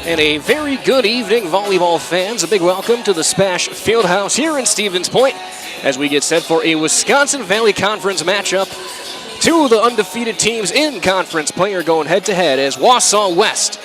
And a very good evening, volleyball fans. A big welcome to the SPASH Fieldhouse here in Stevens Point as we get set for a Wisconsin Valley Conference matchup. Two of the undefeated teams in conference play are going head-to-head as Wausau West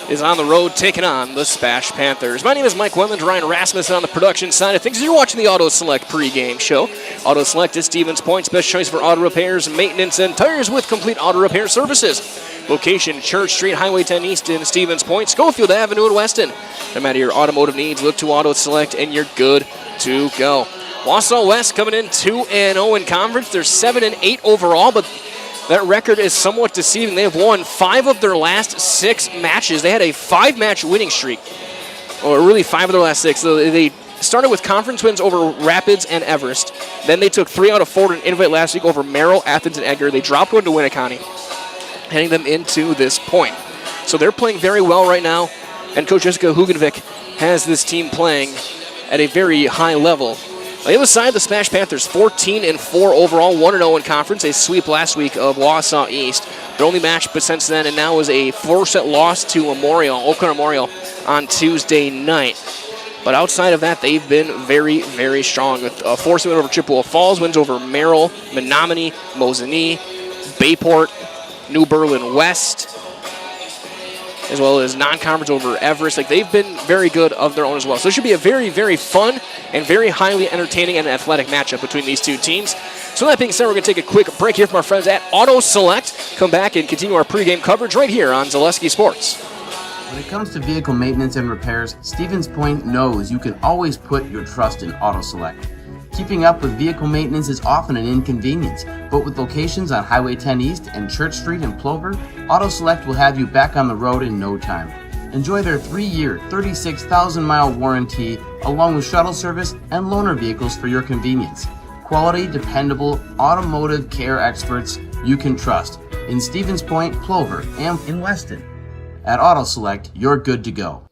is on the road taking on the SPASH Panthers. My name is Mike Wemmons, Ryan Rasmussen on the production side of things. You're watching the Auto Select pregame show. Auto Select is Stevens Point's best choice for auto repairs, maintenance, and tires with complete auto repair services. Location, Church Street, Highway 10 East in Stevens Point, Schofield Avenue in Weston. No matter your automotive needs, look to Auto Select and you're good to go. Wausau West coming in 2-0 in conference. They're 7-8 overall, but that record is somewhat deceiving. They have won 5 of their last 6 matches. They had a 5-match winning streak, or really 5 of their last 6. So they started with conference wins over Rapids and Everest. Then they took 3 out of 4 to invite last week over Merrill, Athens, and Edgar. They dropped one to Winneconne, heading them into this point. So they're playing very well right now, and Coach Jessica Hugenvik has this team playing at a very high level. On the other side, the SPASH Panthers, 14-4 overall, 1-0 in conference, a sweep last week of Wausau East. Their only match but since then, and now is a 4-set loss to Oakland Memorial on Tuesday night. But outside of that, they've been very, very strong with a 4-set win over Chippewa Falls, wins over Merrill, Menominee, Mosinee, Bayport, New Berlin West, as well as non-conference over Everest. Like, they've been very good of their own as well. So it should be a very, very fun and very highly entertaining and athletic matchup between these two teams. So that being said, we're going to take a quick break here from our friends at Auto Select. Come back and continue our pregame coverage right here on Zaleski Sports. When it comes to vehicle maintenance and repairs, Stevens Point knows you can always put your trust in Auto Select. Keeping up with vehicle maintenance is often an inconvenience, but with locations on Highway 10 East and Church Street in Plover, Auto Select will have you back on the road in no time. Enjoy their 3-year, 36,000-mile warranty, along with shuttle service and loaner vehicles for your convenience. Quality, dependable, automotive care experts you can trust in Stevens Point, Plover, and in Weston. At Auto Select, you're good to go.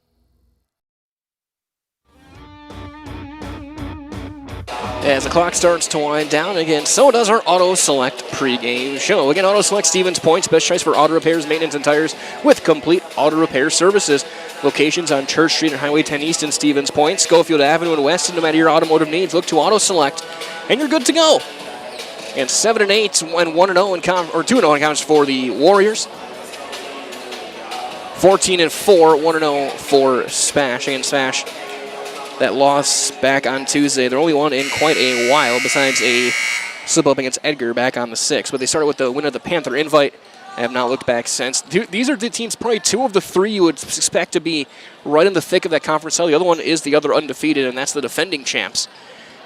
As the clock starts to wind down again, so does our Auto Select pregame show. Again, Auto Select Stevens Point's best choice for auto repairs, maintenance, and tires with complete auto repair services. Locations on Church Street and Highway 10 East in Stevens Point, Schofield Avenue in Weston. No matter your automotive needs, look to Auto Select, and you're good to go. And 7-8 and 1-0 in 2-0 in conference for the Warriors. 14-4, 1-0 for SPASH. Again, SPASH, that loss back on Tuesday, their only one in quite a while, besides a slip-up against Edgar back on the 6th. But they started with the win of the Panther Invite and have not looked back since. These are the teams, probably 2 of the 3 you would expect to be right in the thick of that conference title. The other one is the other undefeated, and that's the defending champs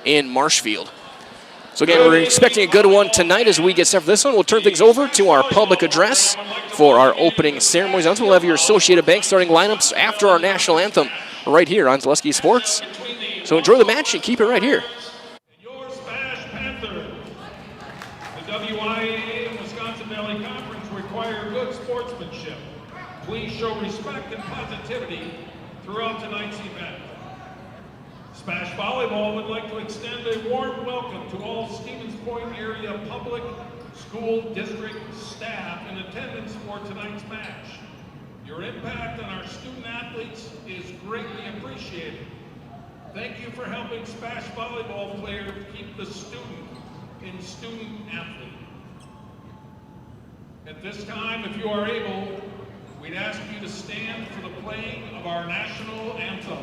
in Marshfield. So again, we're expecting a good one tonight as we get set for this one. We'll turn things over to our public address for our opening ceremonies. Also, we'll have your Associated Bank starting lineups after our national anthem right here on Zaleski Sports. So enjoy the match and keep it right here. Your SPASH Panther. The WIAA and Wisconsin Valley Conference require good sportsmanship. Please show respect and positivity throughout tonight's event. SPASH Volleyball would like to extend a warm welcome to all Stevens Point area public school district staff in attendance for tonight's match. Your impact on our student athletes is greatly appreciated. Thank you for helping SPASH volleyball players keep the student in student athlete. At this time, if you are able, we'd ask you to stand for the playing of our national anthem.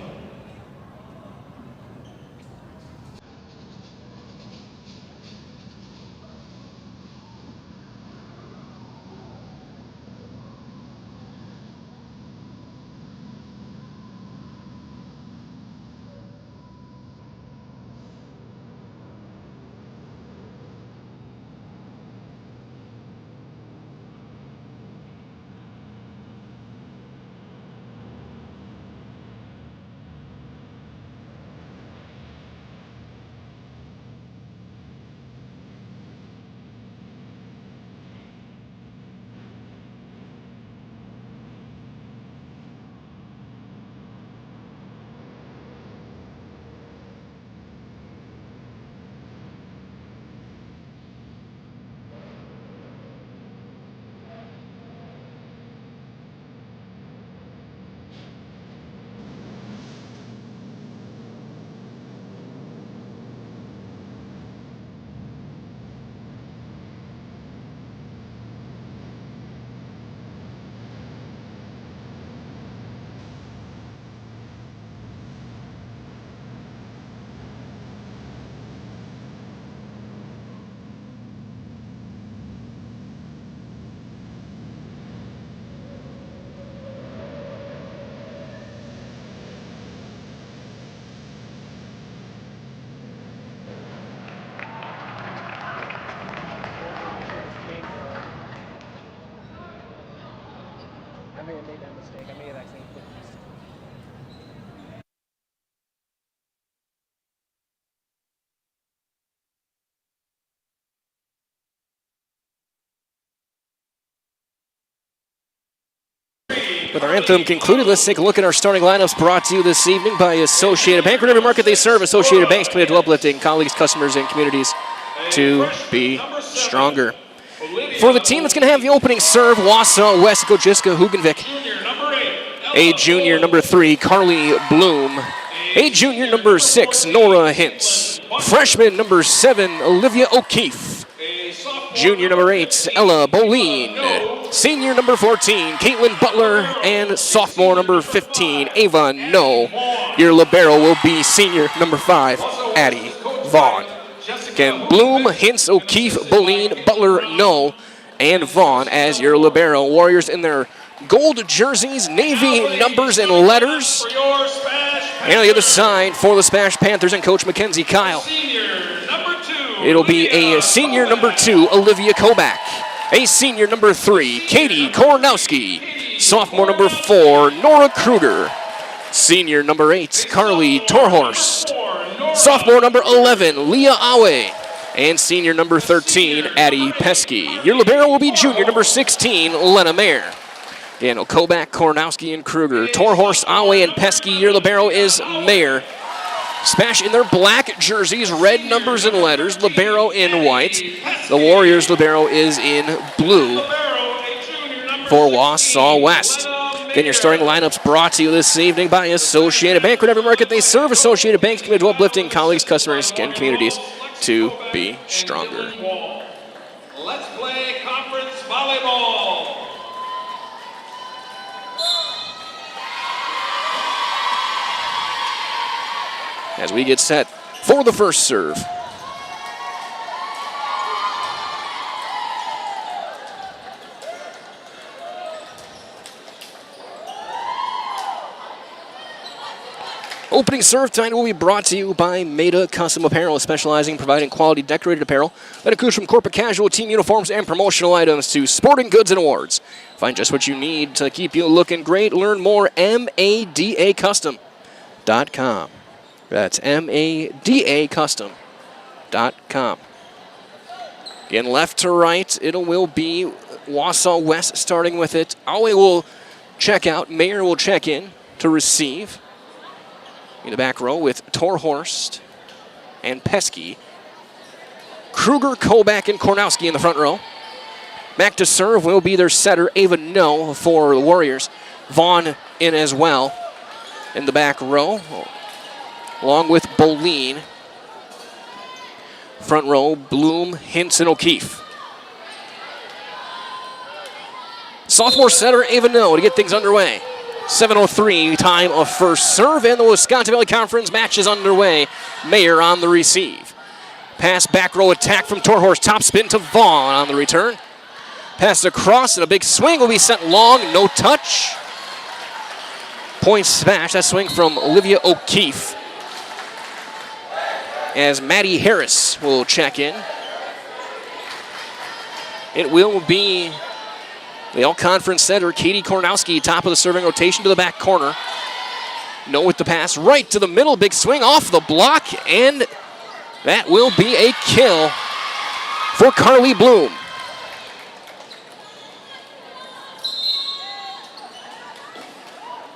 may have made that mistake. I may have accidentally put this. With our anthem concluded, let's take a look at our starting lineups brought to you this evening by Associated Bank. Whatever market they serve, Associated Bank's committed to uplifting colleagues, customers, and communities to be stronger. For the team that's going to have the opening serve, Wausau West, Gojiska Hugenvik. A junior number 3, Carly Bloom. A junior number 6, Nora Hintz. Freshman number 7, Olivia O'Keefe. Junior number 8, Ella Boleen. Senior number 14, Caitlin Butler. And sophomore number 15, Ava No. Your libero will be senior number 5, Addie Vaughn. Again, Bloom, Hintz, O'Keefe, Boleen, Butler, No, and Vaughn as your libero. Warriors in their gold jerseys, navy numbers and letters. And on the other side for the SPASH Panthers and Coach Mackenzie Kyle. It'll be a senior number 2, Olivia Kobach. A senior number 3, Katie Kornowski. Sophomore number 4, Nora Kruger. Senior number 8, Carly Torhorst. Sophomore number 11, Leah Awe. And senior number 13, Addie Pesky. Your libero will be junior number 16, Lena Mayer. Again, Kobach, Kornowski, and Kruger. Torhorst, Awe, and Pesky. Your libero is Mayer. SPASH in their black jerseys, red numbers and letters, libero in white. The Warriors' libero is in blue for Wausau West. Again, your starting lineups brought to you this evening by Associated Bank. Whatever market they serve, Associated Bank's committed to uplifting colleagues, customers, and communities to be stronger. Let's play conference volleyball. As we get set for the first serve. Opening serve tonight will be brought to you by Maida Custom Apparel, specializing in providing quality decorated apparel that includes from corporate casual, team uniforms, and promotional items to sporting goods and awards. Find just what you need to keep you looking great. Learn more, madacustom.com. That's madacustom.com. Again, left to right, it will be Wausau West starting with it. Awe will check out. Mayer will check in to receive. In the back row with Torhorst and Pesky. Kruger, Kobach, and Kornowski in the front row. Back to serve will be their setter, Ava No, for the Warriors. Vaughn in as well in the back row, along with Boleen. Front row, Bloom, Hintz, and O'Keefe. Sophomore setter, Ava No, to get things underway. 7:03 time of first serve, and the Wisconsin Valley Conference match is underway. Mayer on the receive. Pass back row attack from Torhorst. Top spin to Vaughn on the return. Pass across, and a big swing will be sent long. No touch. Point SPASH. That swing from Olivia O'Keefe. As Maddie Harris will check in. It will be the all-conference setter, Katie Kornowski, top of the serving rotation to the back corner. No with the pass, right to the middle, big swing off the block, and that will be a kill for Carly Bloom.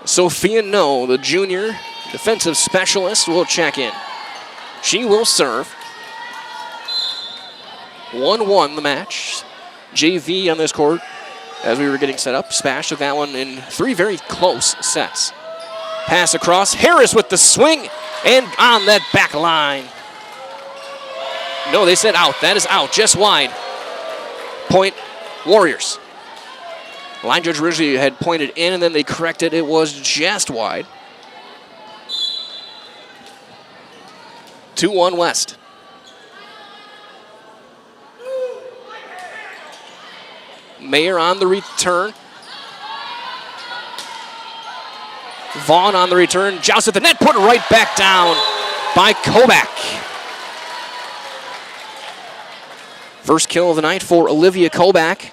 Sophia No, the junior defensive specialist, will check in. She will serve. 1-1 the match. JV on this court. As we were getting set up, SPASH took that one in 3 very close sets. Pass across, Harris with the swing, and on that back line. No, they said out. That is out, just wide. Point Warriors. Line judge originally had pointed in, and then they corrected. It was just wide. 2-1 West. Mayer on the return. Vaughn on the return. Joust at the net, put it right back down by Kobach. First kill of the night for Olivia Kobach.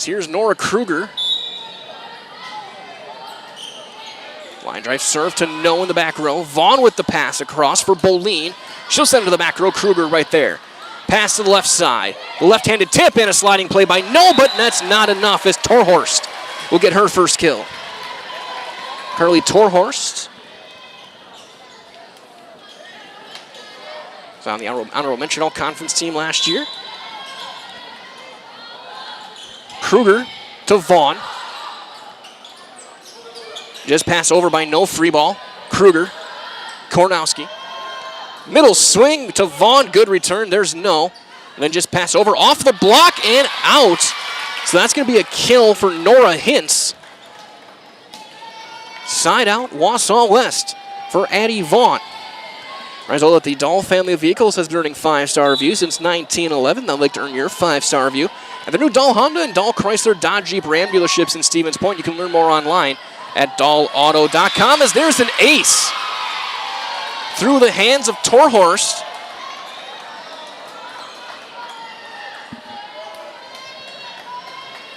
as here's Nora Kruger. Line drive serve to No in the back row. Vaughn with the pass across for Boleen. She'll send it to the back row. Kruger right there. Pass to the left side. The left-handed tip and a sliding play by No, but that's not enough as Torhorst will get her first kill. Carly Torhorst was on the honorable mention all-conference team last year. Kruger to Vaughn. Just pass over by No, free ball. Kruger, Kornowski. Middle swing to Vaughn, good return, there's No. And then just pass over off the block and out. So that's going to be a kill for Nora Hintz. Side out, Wausau West for Addie Vaughn. Result that the Dahl family of vehicles has been earning 5-star reviews since 1911. They'd like to earn your 5-star review. At the new Dahl Honda and Dahl Chrysler Dodge Jeep Ram dealerships in Stevens Point. You can learn more online at dahlauto.com as there's an ace through the hands of Torhorst.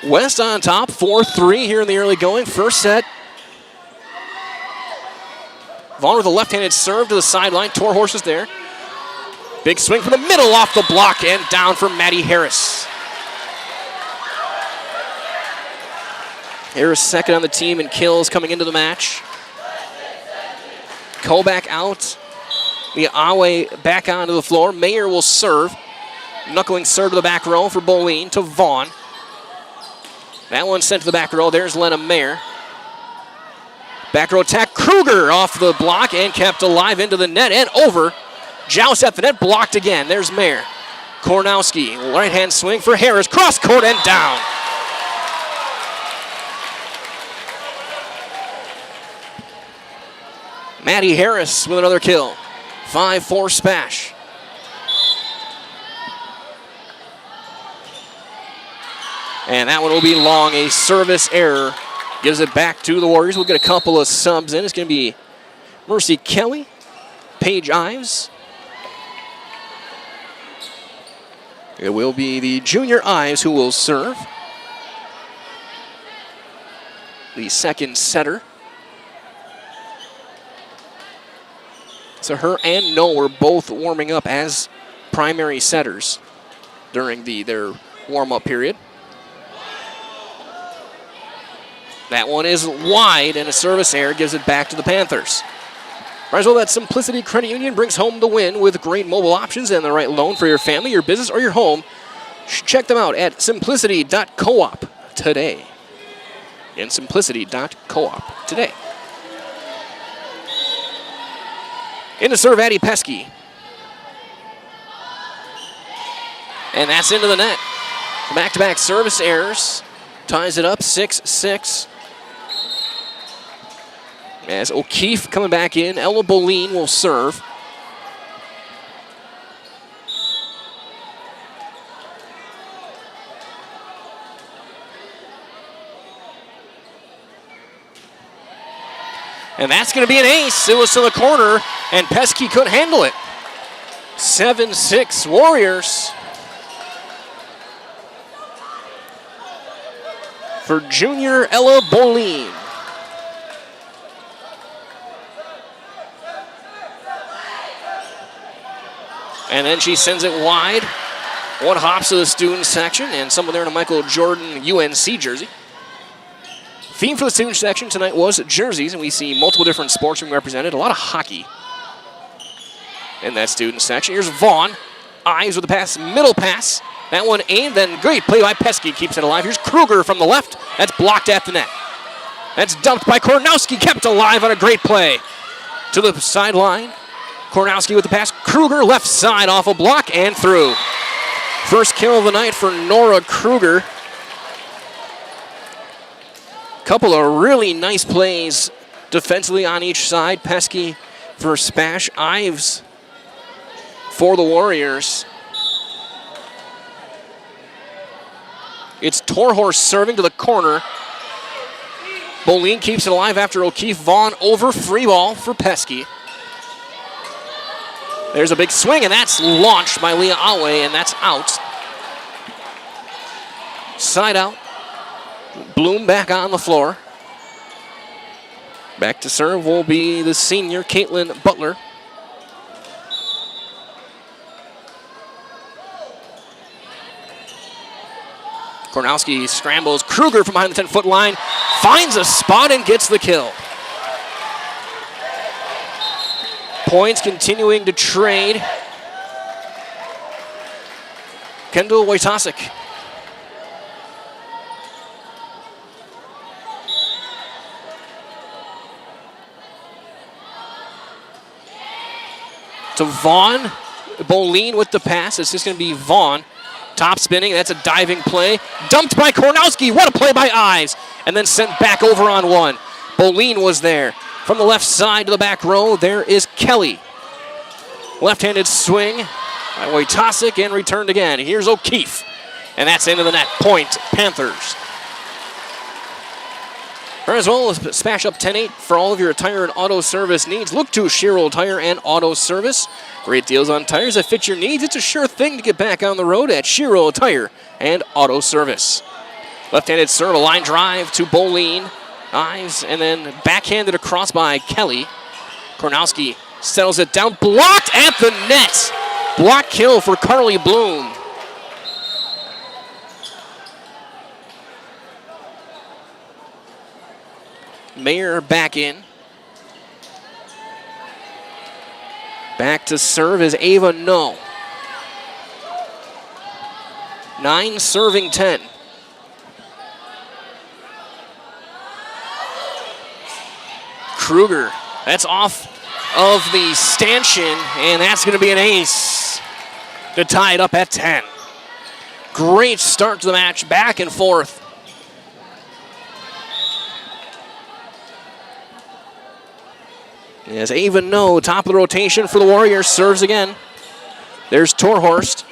West on top, 4-3 here in the early going. First set. Vaughn with a left-handed serve to the sideline. Torhorst is there. Big swing from the middle off the block and down for Maddie Harris. Harris second on the team in kills coming into the match. Koback out. WIAA back onto the floor. Mayer will serve. Knuckling serve to the back row for Boleen to Vaughn. That one sent to the back row. There's Lena Mayer. Back row attack. Kruger off the block and kept alive into the net and over. Joust at the net, blocked again. There's Mayer. Kornowski, right-hand swing for Harris. Cross court and down. Maddie Harris with another kill. 5-4 SPASH. And that one will be long. A service error gives it back to the Warriors. We'll get a couple of subs in. It's going to be Mercy Kelly, Paige Ives. It will be the junior Ives who will serve. The second setter. So her and No were both warming up as primary setters during their warm-up period. That one is wide, and a service error gives it back to the Panthers. Might as well that Simplicity Credit Union brings home the win with great mobile options and the right loan for your family, your business, or your home. Check them out at simplicity.coop today. And simplicity.coop today. In to serve Addie Pesky. And that's into the net. Back-to-back service errors. Ties it up 6-6. As O'Keefe coming back in. Ella Boleen will serve. And that's going to be an ace. It was to the corner, and Pesky couldn't handle it. 7-6 Warriors. For junior Ella Boleen. And then she sends it wide. One hops to the student section, and someone there in a Michael Jordan UNC jersey. Theme for the student section tonight was jerseys, and we see multiple different sports being represented. A lot of hockey in that student section. Here's Vaughn. Ives with the pass, middle pass. That one aimed, then great play by Pesky, keeps it alive. Here's Kruger from the left. That's blocked at the net. That's dumped by Kornowski, kept alive on a great play. To the sideline. Kornowski with the pass. Kruger left side off a block and through. First kill of the night for Nora Kruger. Couple of really nice plays defensively on each side. Pesky for SPASH. Ives for the Warriors. It's Torhorst serving to the corner. Boleen keeps it alive after O'Keefe. Vaughn over, free ball for Pesky. There's a big swing, and that's launched by WIAA, and that's out. Side out. Bloom back on the floor. Back to serve will be the senior, Caitlin Butler. Kornowski scrambles. Kruger from behind the 10-foot line finds a spot and gets the kill. Points continuing to trade. Kendall Wojtasek. To Vaughn. Boleen with the pass. It's just going to be Vaughn. Top spinning. That's a diving play. Dumped by Kornowski. What a play by Ives. And then sent back over on one. Boleen was there. From the left side to the back row, there is Kelly. Left-handed swing by Wojtasek and returned again. Here's O'Keefe. And that's into the net. Point, Panthers. As well as SPASH up 10-8 for all of your tire and auto service needs. Look to Shiro Tire and Auto Service. Great deals on tires that fit your needs. It's a sure thing to get back on the road at Shiro Tire and Auto Service. Left-handed serve, a line drive to Boleen. Ives, and then backhanded across by Kelly. Kornowski settles it down. Blocked at the net. Block kill for Carly Bloom. Mayer back in. Back to serve is Ava No. 9 serving 10. Kruger, that's off of the stanchion, and that's going to be an ace to tie it up at 10. Great start to the match, back and forth. As Ava No, top of the rotation for the Warriors, serves again. There's Torhorst.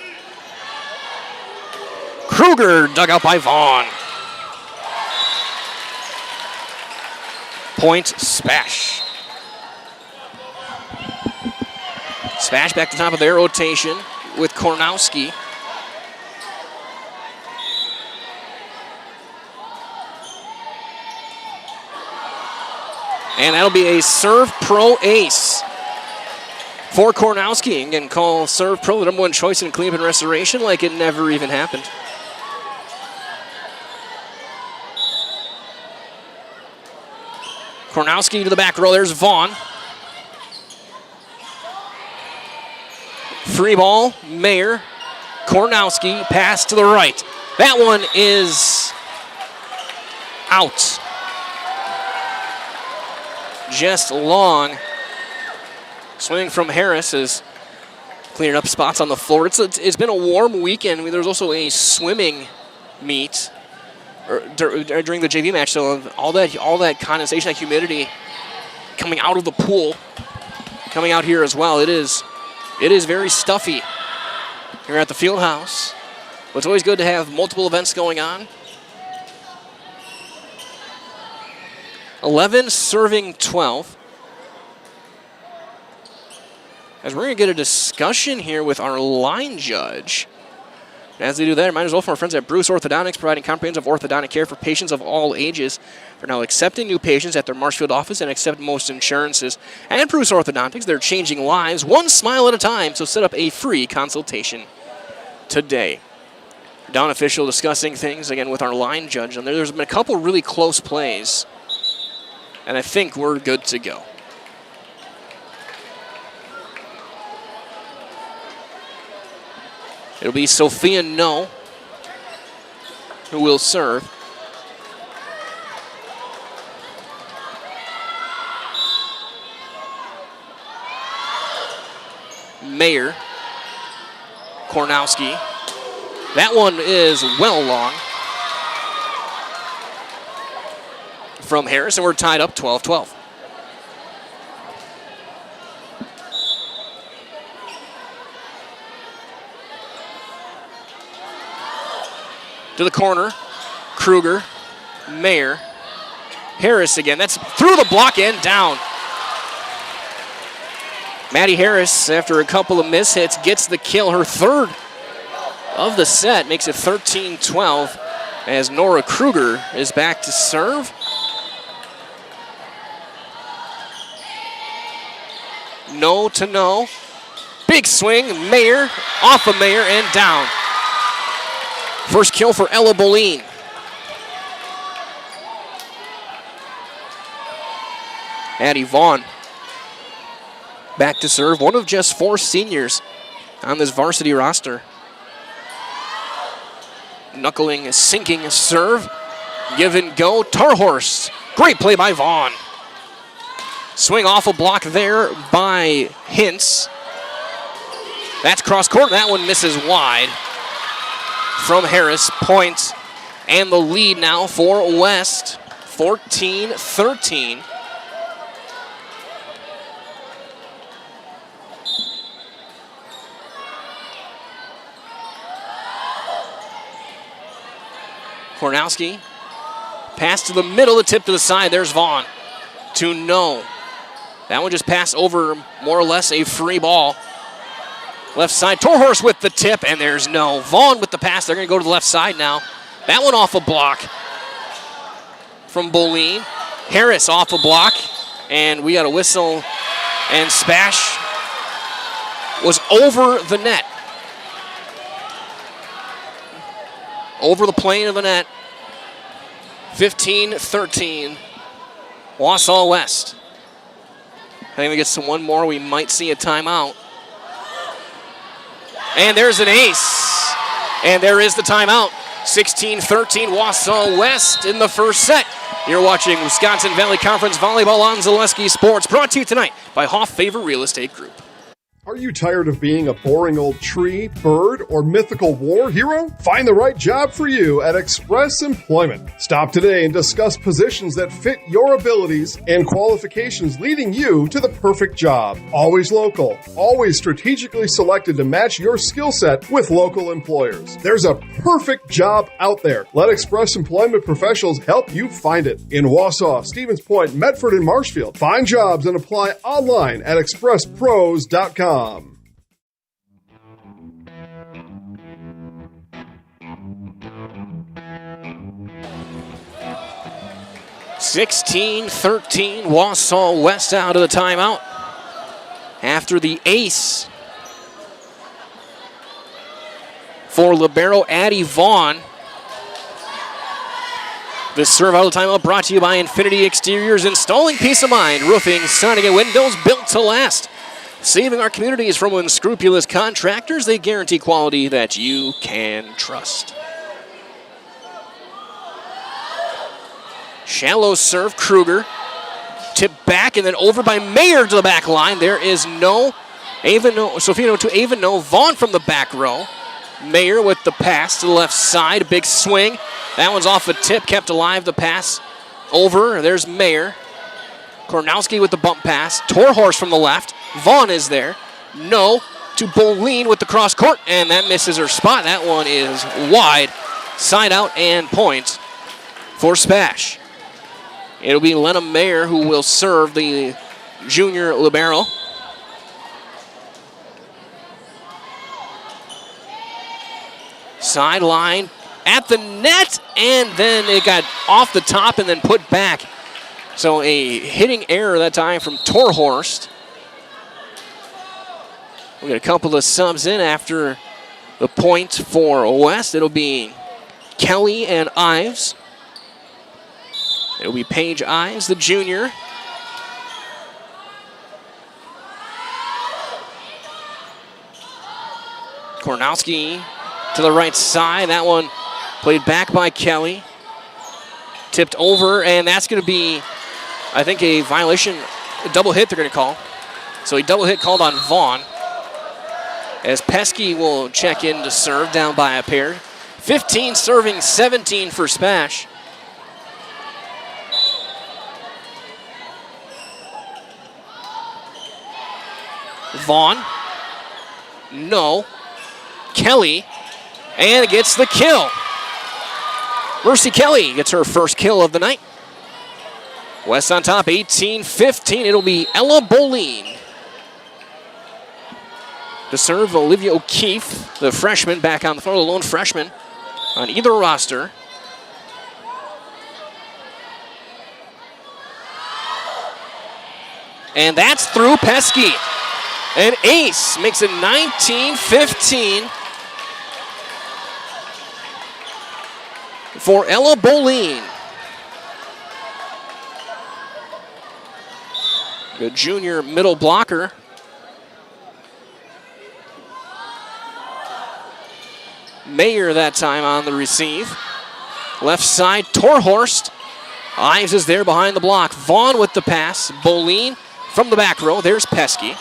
Kruger dug out by Vaughn. Point, SPASH. SPASH back to the top of their rotation with Kornowski. And that'll be a Serve Pro ace for Kornowski. Again, call Serve Pro the #1 choice in cleanup and restoration like it never even happened. Kornowski to the back row. There's Vaughn. Free ball, Mayer. Kornowski, pass to the right. That one is out. Just long. Swing from Harris is clearing up spots on the floor. It's been a warm weekend. There's also a swimming meet during the JV match, so all that condensation, that humidity coming out of the pool, coming out here as well. It is very stuffy here at the field house. But it's always good to have multiple events going on. 11 serving 12. As we're going to get a discussion here with our line judge. And as they do that, remind as well from our friends at Bruce Orthodontics, providing comprehensive orthodontic care for patients of all ages. They're now accepting new patients at their Marshfield office and accept most insurances. At Bruce Orthodontics, they're changing lives one smile at a time, so set up a free consultation today. Down official discussing things again with our line judge. And there's been a couple really close plays, and I think we're good to go. It'll be Sophia No who will serve. Mayer. Kornowski. That one is well long from Harris, and we're tied up 12-12. To the corner, Kruger, Mayer, Harris again. That's through the block and down. Maddie Harris, after a couple of mishits, gets the kill. Her third of the set, makes it 13-12. as Nora Kruger is back to serve. No to no. Big swing, Mayer, off of Mayer and down. First kill for Ella Boleen. Addie Vaughn back to serve. One of just 4 seniors on this varsity roster. Knuckling, sinking serve. Give and go. Tarhorst. Great play by Vaughn. Swing off a block there by Hintz. That's cross court. That one misses wide from Harris. Point and the lead now for West. 14-13. Kornowski. Pass to the middle, the tip to the side. There's Vaughn. To no. That one just passed over, more or less a free ball. Left side, Torhorst with the tip, and there's no. Vaughn with the pass. They're going to go to the left side now. That one off a block from Boleen. Harris off a block, and we got a whistle, and SPASH was over the net. Over the plane of the net. 15-13. Wausau West. I think we get some one more. We might see a timeout. And there's an ace. And there is the timeout. 16-13 Wausau West in the first set. You're watching Wisconsin Valley Conference Volleyball on Zaleski Sports, brought to you tonight by Hoff Favor Real Estate Group. Are you tired of being a boring old tree, bird, or mythical war hero? Find the right job for you at Express Employment. Stop today and discuss positions that fit your abilities and qualifications, leading you to the perfect job. Always local, always strategically selected to match your skill set with local employers. There's a perfect job out there. Let Express Employment professionals help you find it. In Wausau, Stevens Point, Medford, and Marshfield. Find jobs and apply online at expresspros.com. 16-13, Wausau West out of the timeout after the ace for libero Addie Vaughn. This serve out of the timeout brought to you by Infinity Exteriors, installing peace of mind, roofing, siding, and windows built to last. Saving our communities from unscrupulous contractors, they guarantee quality that you can trust. Shallow serve, Kruger. Tip back and then over by Mayer to the back line. There is no Sofino to Aveno. Vaughn from the back row. Mayer with the pass to the left side. Big swing. That one's off a tip, kept alive. The pass over. There's Mayer. Kornowski with the bump pass. Torhorst from the left. Vaughn is there. No to Boleen with the cross court, and that misses her spot. That one is wide. Side out and point for SPASH. It'll be Lena Mayer who will serve the junior libero. Sideline at the net, and then it got off the top and then put back. So a hitting error that time from Torhorst. We got a couple of subs in after the point for West. It'll be Kelly and Ives. It'll be Paige Ives, the junior. Kornowski to the right side. That one played back by Kelly. Tipped over, and that's going to be, I think, a violation, a double hit they're going to call. So a double hit called on Vaughn. As Pesky will check in to serve down by a pair. 15 serving, 17 for SPASH. Vaughn. No. Kelly. And gets the kill. Mercy Kelly gets her first kill of the night. West on top, 18-15. It'll be Ella Boleen. To serve Olivia O'Keefe, the freshman, back on the floor, the lone freshman on either roster. And that's through Pesky. An ace makes it 19-15 for Ella Boline. The junior middle blocker. Mayer that time on the receive. Left side, Torhorst. Ives is there behind the block. Vaughn with the pass. Boline from the back row. There's Pesky.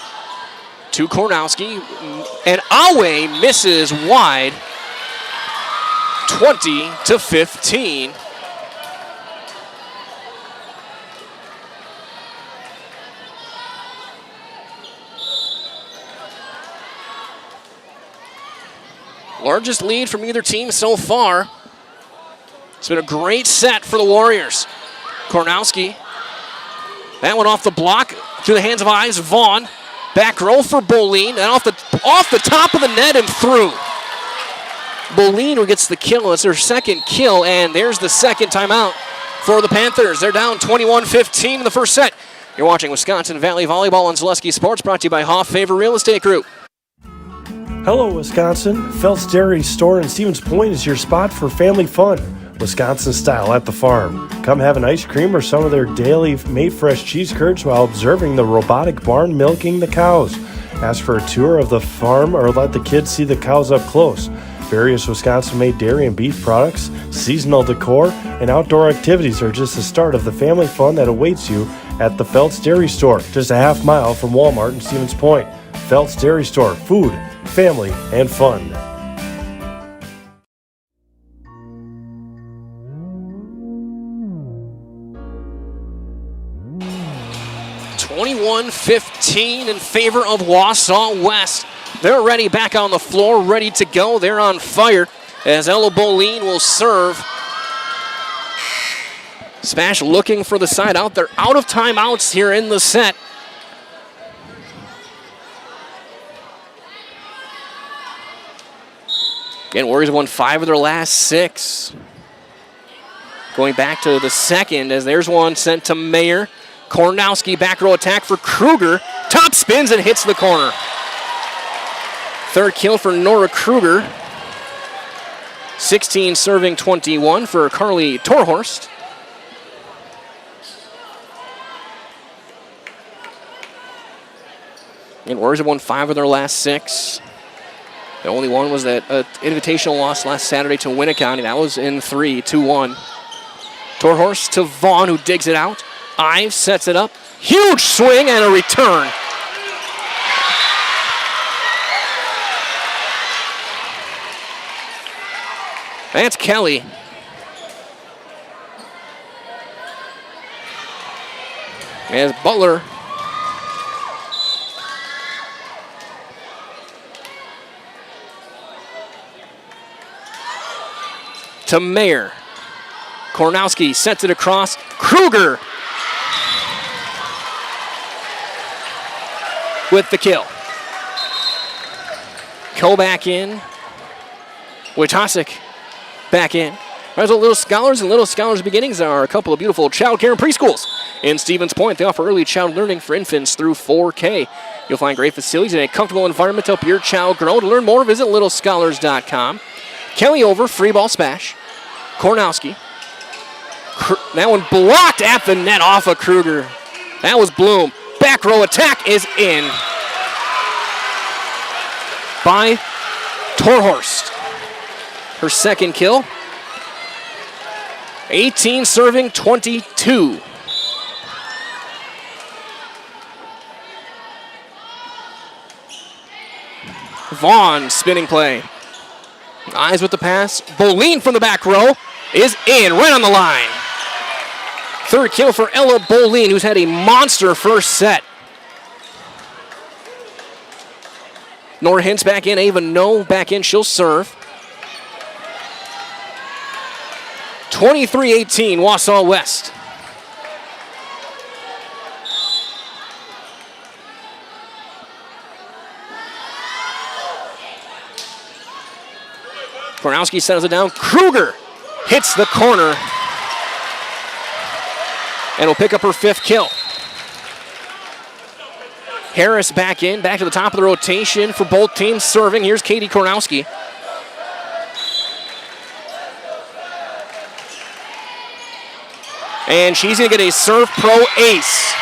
To Kornowski. And Awe misses wide. 20-15. Largest lead from either team so far. It's been a great set for the Warriors. Kornowski. That one off the block through the hands of Ives. Vaughn. Back row for Boline. And off the top of the net and through. Boline who gets the kill. It's their second kill. And there's the second timeout for the Panthers. They're down 21-15 in the first set. You're watching Wisconsin Valley Volleyball on Zaleski Sports, brought to you by Hoff Favor Real Estate Group. Hello, Wisconsin. Phelps Dairy Store in Stevens Point is your spot for family fun. Wisconsin style at the farm. Come have an ice cream or some of their daily made fresh cheese curds while observing the robotic barn milking the cows. Ask for a tour of the farm or let the kids see the cows up close. Various Wisconsin-made dairy and beef products, seasonal decor, and outdoor activities are just the start of the family fun that awaits you at the Phelps Dairy Store, just a half mile from Walmart in Stevens Point. Phelps Dairy Store, food, family, and fun. (21-15) in favor of Wausau West. They're ready, back on the floor, ready to go. They're on fire as Ella Boline will serve. SPASH looking for the side out. They're out of timeouts here in the set. Again, Warriors have won 5 of their last 6. Going back to the second as there's one sent to Mayer. Kornowski back row attack for Kruger. Top spins and hits the corner. Third kill for Nora Kruger. 16 serving 21 for Carly Torhorst. And Warriors have won 5 of their last 6. The only one was that invitational loss last Saturday to Winnicott. That was in 3, 2-1. Torhorst to Vaughn, who digs it out. Ives sets it up. Huge swing and a return. That's Kelly. As Butler to Mayer. Kornowski sets it across. Kruger with the kill. Ko back in. Wojtasek back in. There's a Little Scholars, and Little Scholars Beginnings are a couple of beautiful child care and preschools in Stevens Point. They offer early child learning for infants through 4K. You'll find great facilities and a comfortable environment to help your child grow. To learn more, visit littlescholars.com. Kelly over, free ball SPASH. Kornowski. That one blocked at the net off of Kruger. That was Bloom. Back row attack is in by Torhorst. Her second kill. 18 serving 22. Vaughn spinning play. Eyes with the pass. Boline from the back row is in, right on the line. Third kill for Ella Boline, who's had a monster first set. Nora Hintz back in. Ava No back in. She'll serve. 23-18, Wausau West. Kornowski settles it down. Kruger hits the corner and will pick up her 5th kill. Harris back to the top of the rotation for both teams serving. Here's Katie Kornowski. And she's going to get a Serve Pro ace.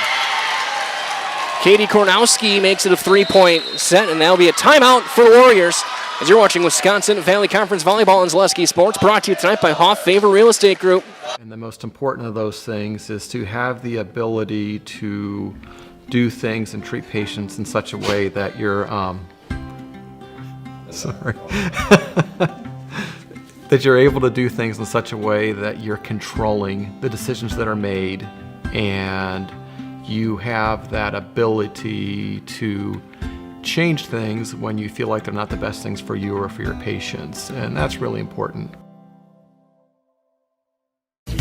Katie Kornowski makes it a 3-point set, and that'll be a timeout for the Warriors. As you're watching Wisconsin Valley Conference Volleyball and Zaleski Sports, brought to you tonight by Hoff Favor Real Estate Group. And the most important of those things is to have the ability to do things and treat patients in such a way that you're, that you're able to do things in such a way that you're controlling the decisions that are made, and you have that ability to change things when you feel like they're not the best things for you or for your patients, and that's really important.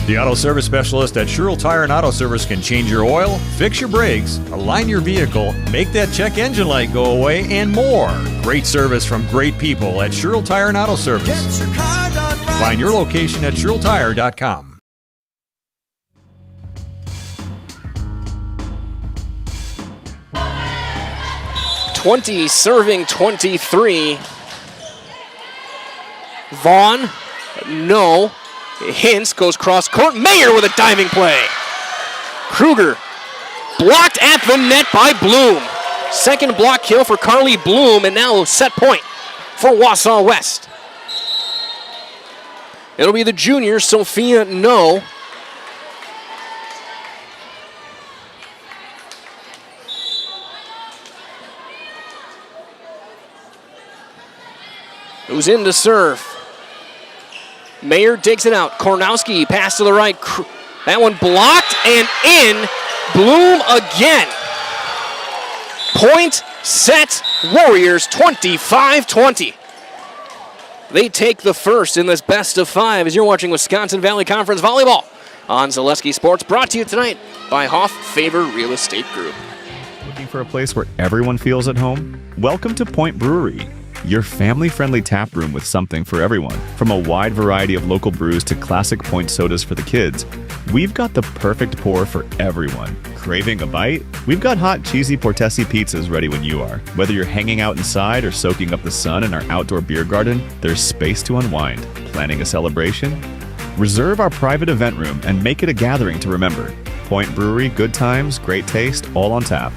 The Auto Service Specialist at Sherrill Tire and Auto Service can change your oil, fix your brakes, align your vehicle, make that check engine light go away, and more. Great service from great people at Sherrill Tire and Auto Service. Find your location at SherrillTire.com. Serving 23. Vaughn, no. Hintz goes cross court. Mayer with a diving play. Kruger blocked at the net by Bloom. Second block kill for Carly Bloom, and now set point for Wausau West. It'll be the junior, Sophia No. Who's in to serve? Mayer digs it out. Kornowski, pass to the right. That one blocked and in. Bloom again. Point, set, Warriors 25-20. They take the first in this best of 5 as you're watching Wisconsin Valley Conference Volleyball on Zaleski Sports, brought to you tonight by Hoff Favor Real Estate Group. Looking for a place where everyone feels at home? Welcome to Point Brewery, your family-friendly tap room with something for everyone. From a wide variety of local brews to classic Point sodas for the kids, we've got the perfect pour for everyone. Craving a bite? We've got hot, cheesy Portesi pizzas ready when you are. Whether you're hanging out inside or soaking up the sun in our outdoor beer garden, there's space to unwind. Planning a celebration? Reserve our private event room and make it a gathering to remember. Point Brewery, good times, great taste, all on tap.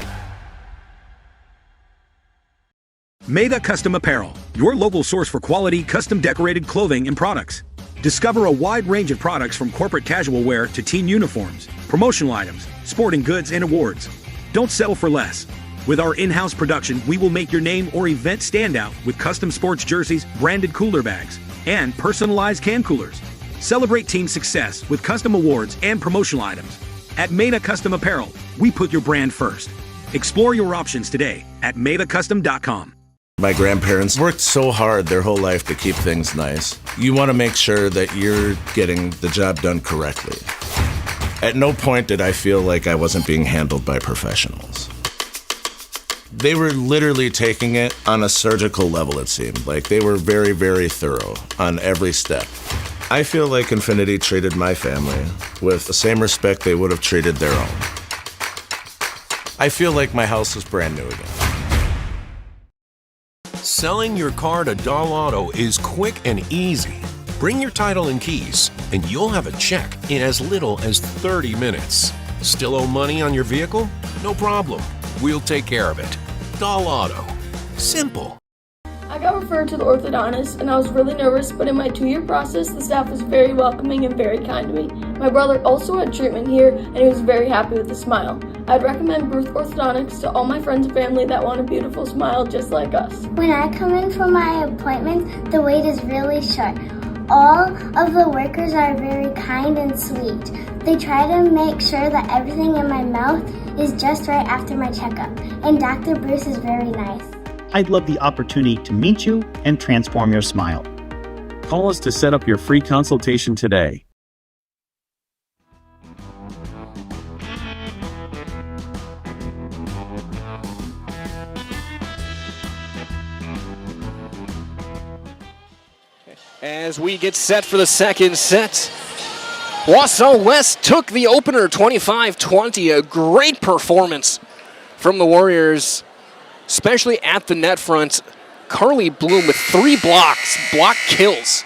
Maida Custom Apparel, your local source for quality, custom decorated clothing and products. Discover a wide range of products from corporate casual wear to team uniforms, promotional items, sporting goods, and awards. Don't settle for less. With our in-house production, we will make your name or event stand out with custom sports jerseys, branded cooler bags, and personalized can coolers. Celebrate team success with custom awards and promotional items. At Maida Custom Apparel, we put your brand first. Explore your options today at maidacustom.com. My grandparents worked so hard their whole life to keep things nice. You want to make sure that you're getting the job done correctly. At no point did I feel like I wasn't being handled by professionals. They were literally taking it on a surgical level, it seemed. Like they were very, very thorough on every step. I feel like Infinity treated my family with the same respect they would have treated their own. I feel like my house is brand new again. Selling your car to Dahl Auto is quick and easy. Bring your title and keys, and you'll have a check in as little as 30 minutes. Still owe money on your vehicle? No problem. We'll take care of it. Dahl Auto. Simple. I got referred to the orthodontist, and I was really nervous, but in my 2-year process, the staff was very welcoming and very kind to me. My brother also had treatment here, and he was very happy with a smile. I'd recommend Ruth Orthodontics to all my friends and family that want a beautiful smile just like us. When I come in for my appointment, the wait is really short. All of the workers are very kind and sweet. They try to make sure that everything in my mouth is just right after my checkup, and Dr. Bruce is very nice. I'd love the opportunity to meet you and transform your smile. Call us to set up your free consultation today. As we get set for the second set, Wausau West took the opener 25-20, a great performance from the Warriors, especially at the net front. Carly Bloom with 3 blocks, block kills.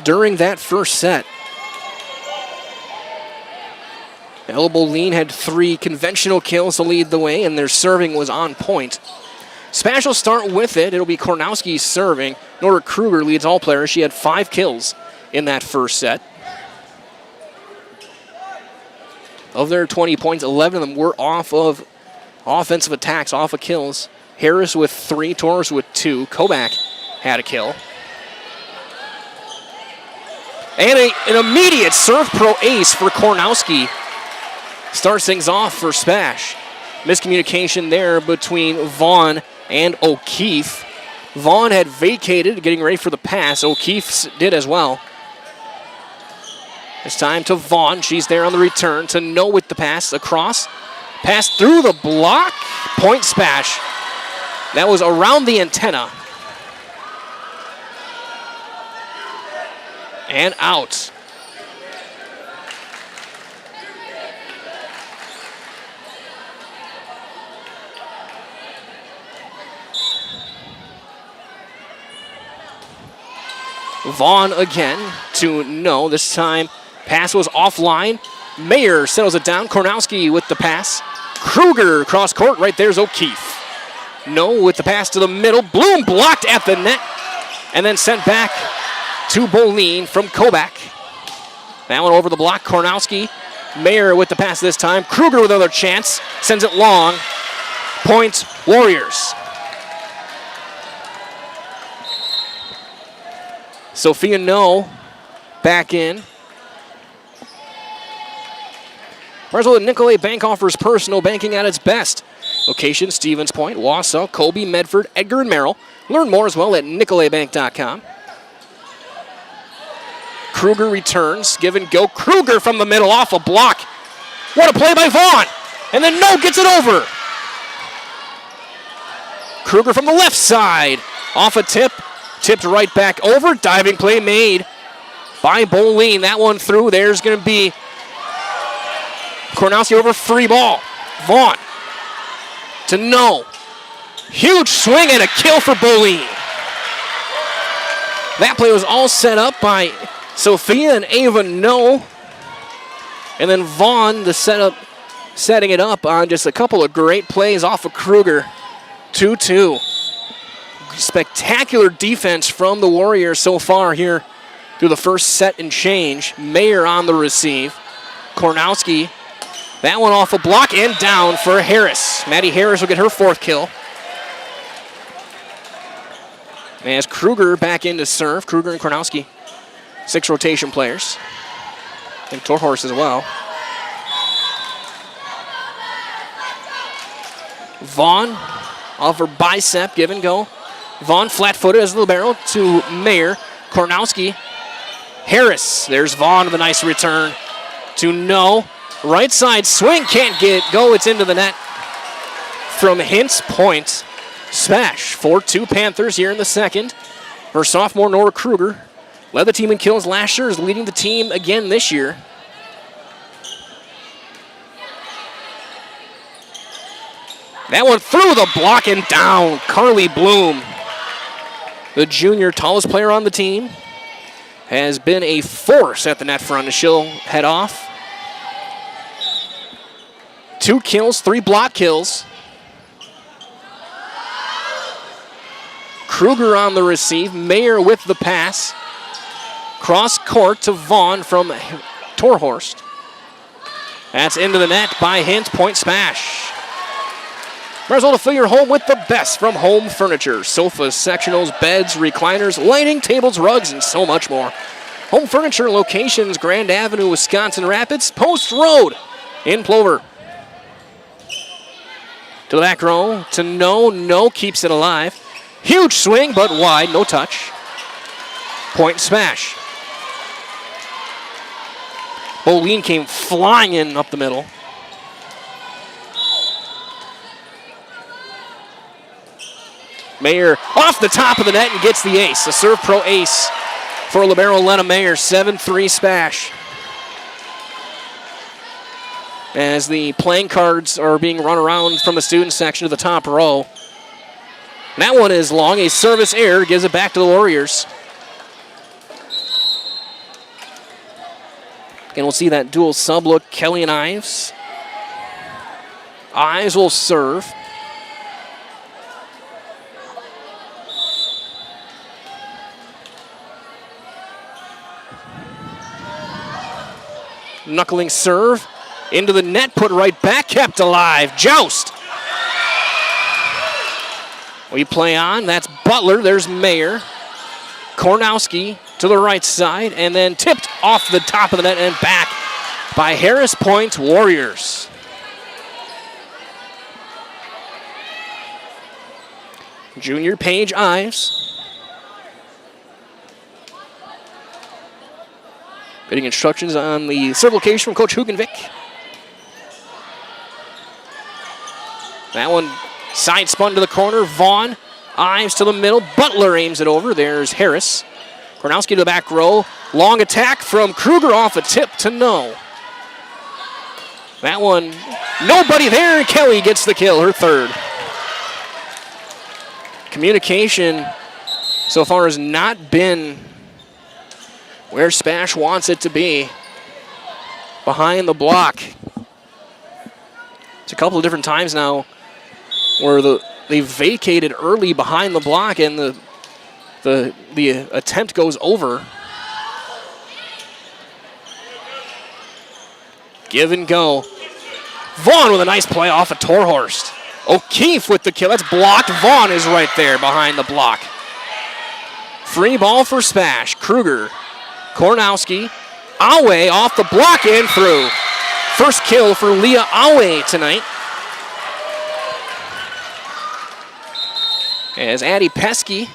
During that first set, Ella Boleen had 3 conventional kills to lead the way, and their serving was on point. SPASH will start with it. It'll be Kornowski serving. Nora Kruger leads all players. She had 5 kills in that first set. Of their 20 points, 11 of them were off of offensive attacks, off of kills. Harris with 3, Torres with 2. Kobach had a kill. And an immediate serve pro ace for Kornowski. Starts things off for SPASH. Miscommunication there between Vaughn and O'Keefe. Vaughn had vacated, getting ready for the pass. O'Keefe did as well. It's time to Vaughn. She's there on the return. To No with the pass across. Pass through the block. Point SPASH. That was around the antenna. And out. Vaughn again to No. This time, pass was offline. Mayer settles it down. Kornowski with the pass. Kruger cross court. Right there's O'Keefe. No with the pass to the middle. Bloom blocked at the net. And then sent back to Boleen from Kobach. That one over the block. Kornowski. Mayer with the pass this time. Kruger with another chance. Sends it long. Point Warriors. Sophia No back in. Marsville Nicolay Bank offers personal banking at its best. Location, Stevens Point, Wausau, Colby, Medford, Edgar, and Merrill. Learn more as well at nicolaybank.com. Kruger returns, give and go. Kruger from the middle off a block. What a play by Vaughn. And then No gets it over. Kruger from the left side. Off a tip. Tipped right back over. Diving play made by Boleen. That one through. There's going to be Kornowski over free ball. Vaughn to No. Huge swing and a kill for Boleen. That play was all set up by Sophia and Ava No. And then Vaughn setting it up on just a couple of great plays off of Kruger. 2-2. Spectacular defense from the Warriors so far here through the first set and change. Mayer on the receive. Kornowski, that one off a block and down for Harris. Maddie Harris will get her 4th kill. As Kruger back in to serve. Kruger and Kornowski, 6 rotation players. And Torhorst as well. Vaughn off her bicep, give and go. Vaughn flat-footed as the libero to Mayer. Kornowski. Harris. There's Vaughn with a nice return to No. Right side swing. Can't go. It's into the net. From Hintz, point. SPASH. 4-2 Panthers here in the second. Her sophomore Nora Kruger led the team in kills last year. Is leading the team again this year. That one through the block and down. Carly Bloom, the junior tallest player on the team, has been a force at the net front, and she'll head off. 2 kills, 3 block kills. Kruger on the receive. Mayer with the pass. Cross court to Vaughn from Torhorst. That's into the net by Hint. Point SPASH. Might as well to fill your home with the best from Home Furniture. Sofas, sectionals, beds, recliners, lighting, tables, rugs, and so much more. Home Furniture locations, Grand Avenue, Wisconsin Rapids, Post Road in Plover. To the back row, to No. No keeps it alive. Huge swing, but wide, no touch. Point SPASH. Boleen came flying in up the middle. Mayer off the top of the net and gets the ace. A serve pro ace for libero Lena Mayer. 7-3 Spash. As the playing cards are being run around from the student section to the top row. That one is long. A service error gives it back to the Warriors. And we'll see that dual sub look. Kelly and Ives. Ives will serve. Knuckling serve. Into the net, put right back, kept alive. Joust. We play on. That's Butler. There's Mayer. Kornowski to the right side, and then tipped off the top of the net and back by Harris Point Warriors. Junior Paige Ives. Getting instructions on the serve location from Coach Hugenvik. That one side spun to the corner. Vaughn. Ives to the middle. Butler aims it over. There's Harris. Kornowski to the back row. Long attack from Kruger off a tip to no. That one, nobody there. Kelly gets the kill, her third. Communication so far has not been where Spash wants it to be. Behind the block. It's a couple of different times now where they vacated early behind the block and the attempt goes over. Give and go. Vaughn with a nice play off of Torhorst. O'Keefe with the kill. That's blocked. Vaughn is right there behind the block. Free ball for Spash. Kruger. Kornowski. Awe off the block and through. First kill for Leah Awe tonight. As Addie Pesky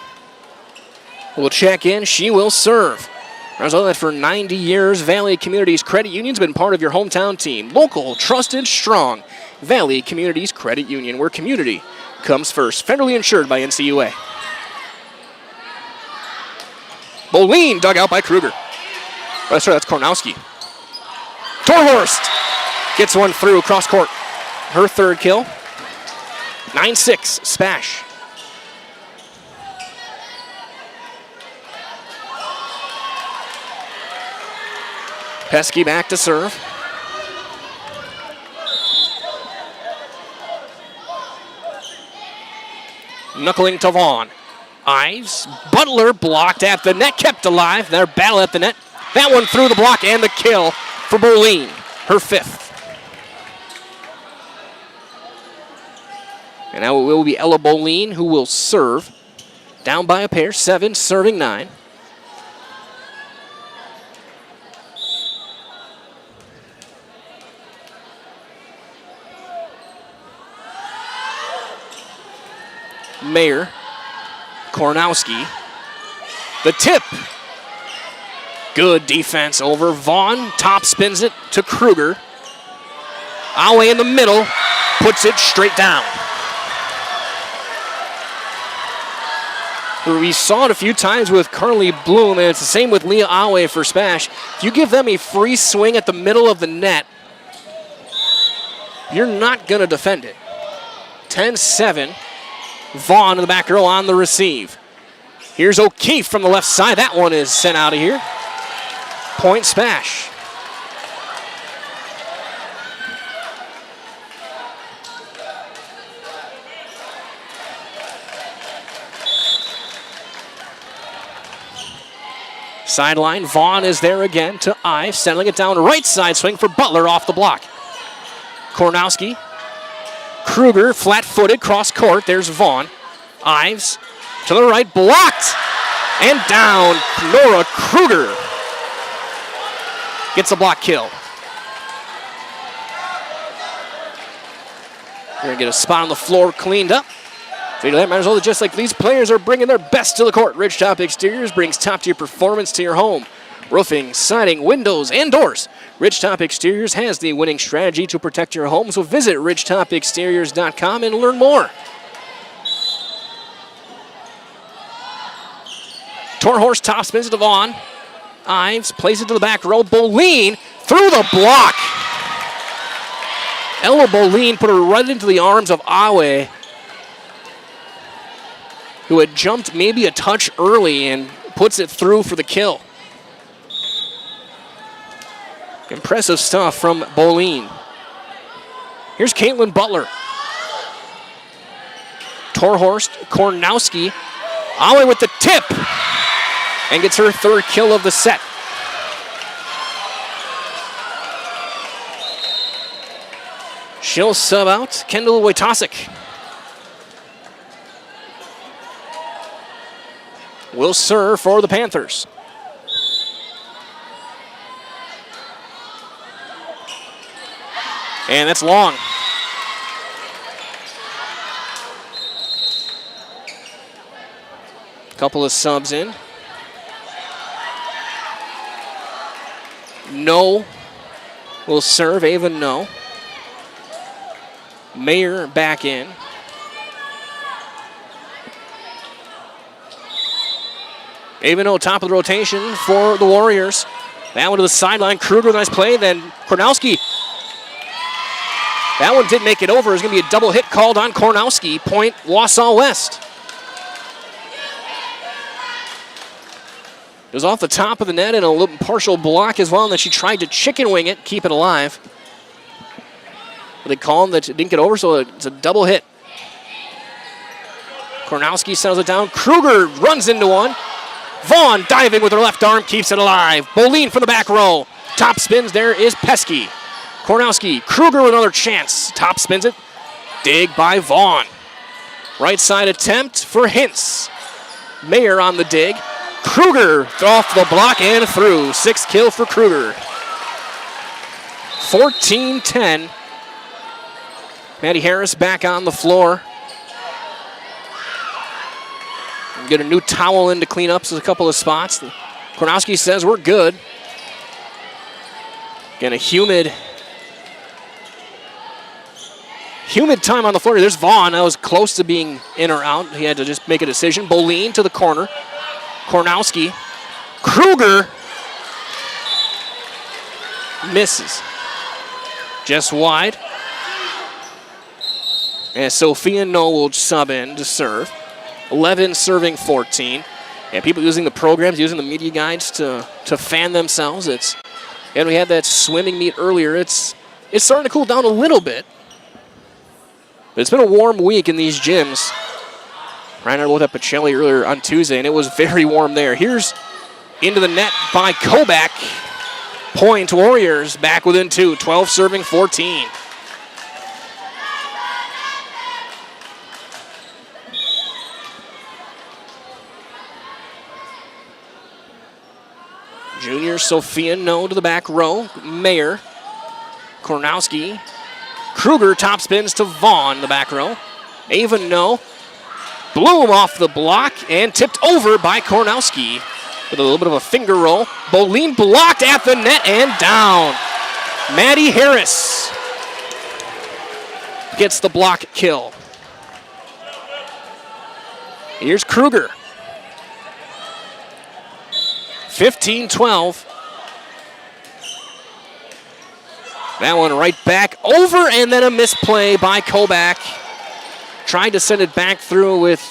will check in, she will serve. Remember that for 90 years, Valley Communities Credit Union's been part of your hometown team. Local, trusted, strong. Valley Communities Credit Union, where community comes first. Federally insured by NCUA. Boleen dug out by Kruger. Oh, sorry, that's Kornowski. Torhorst gets one through across court. Her third kill. 9-6, Spash. Pesky back to serve. Knuckling to Vaughn. Ives. Butler blocked at the net, kept alive. Their battle at the net. That one through the block and the kill for Boleen, her fifth. And now it will be Ella Boleen who will serve. Down by a pair, 7, serving 9. Mayer, Kornowski, the tip. Good defense over Vaughn. Top spins it to Kruger. Awe in the middle, puts it straight down. We saw it a few times with Carly Bloom, and it's the same with Leah Awe for Spash. If you give them a free swing at the middle of the net, you're not going to defend it. 10-7. Vaughn in the back row on the receive. Here's O'Keefe from the left side. That one is sent out of here. Point Spash. Sideline, Vaughn is there again to Ives, settling it down right side swing for Butler off the block. Kornowski. Kruger, flat-footed, cross court. There's Vaughn. Ives to the right, blocked. And down, Nora Kruger gets a block kill. We're going to get a spot on the floor cleaned up. That matters all just like these players are bringing their best to the court. Ridgetop Exteriors brings top-tier performance to your home. Roofing, siding, windows, and doors. Ridgetop Exteriors has the winning strategy to protect your home, so visit ridgetopexteriors.com and learn more. Torhorst top spins it to Vaughn. Ives plays it to the back row. Boleen through the block. Ella Boleen put her right into the arms of Awe, who had jumped maybe a touch early and puts it through for the kill. Impressive stuff from Boleen. Here's Caitlin Butler. Torhorst, Kornowski. Awe with the tip and gets her third kill of the set. She'll sub out Kendall Wojtasek. Will serve for the Panthers. And that's long. Couple of subs in. No will serve. Ava No. Mayer back in. Ava No top of the rotation for the Warriors. That one to the sideline. Kruger, nice play. Then Kornowski. That one didn't make it over. There's going to be a double hit called on Kornowski. Point Wausau West. It was off the top of the net and a little partial block as well, and then she tried to chicken wing it, keep it alive. But they called that it didn't get over, so it's a double hit. Kornowski settles it down. Kruger runs into one. Vaughn diving with her left arm, keeps it alive. Boleen from the back row. Top spins, there is Pesky. Kornowski, Kruger with another chance. Top spins it. Dig by Vaughn. Right side attempt for Hintz. Mayer on the dig. Kruger off the block and through. 6th kill for Kruger. 14-10. Maddie Harris back on the floor. Get a new towel in to clean up a couple of spots. Kornowski says we're good. Again, a humid time on the floor. There's Vaughn. That was close to being in or out. He had to just make a decision. Boleen to the corner. Kornowski. Kruger misses. Just wide. And Sophia No will sub in to serve. 11 serving 14. And people using the programs, using the media guides to fan themselves. And we had that swimming meet earlier. It's starting to cool down a little bit. But it's been a warm week in these gyms. Ryan and I looked at Pacelli earlier on Tuesday, and it was very warm there. Here's into the net by Kobach. Point Warriors back within 2. 12 serving 14. Junior Sophia No to the back row. Mayer. Kornowski. Kruger top spins to Vaughn, the back row. Ava No. Bloom off the block and tipped over by Kornowski with a little bit of a finger roll. Boleen blocked at the net and down. Maddie Harris gets the block kill. Here's Kruger. 15-12. That one right back over, and then a misplay by Kobach. Tried to send it back through with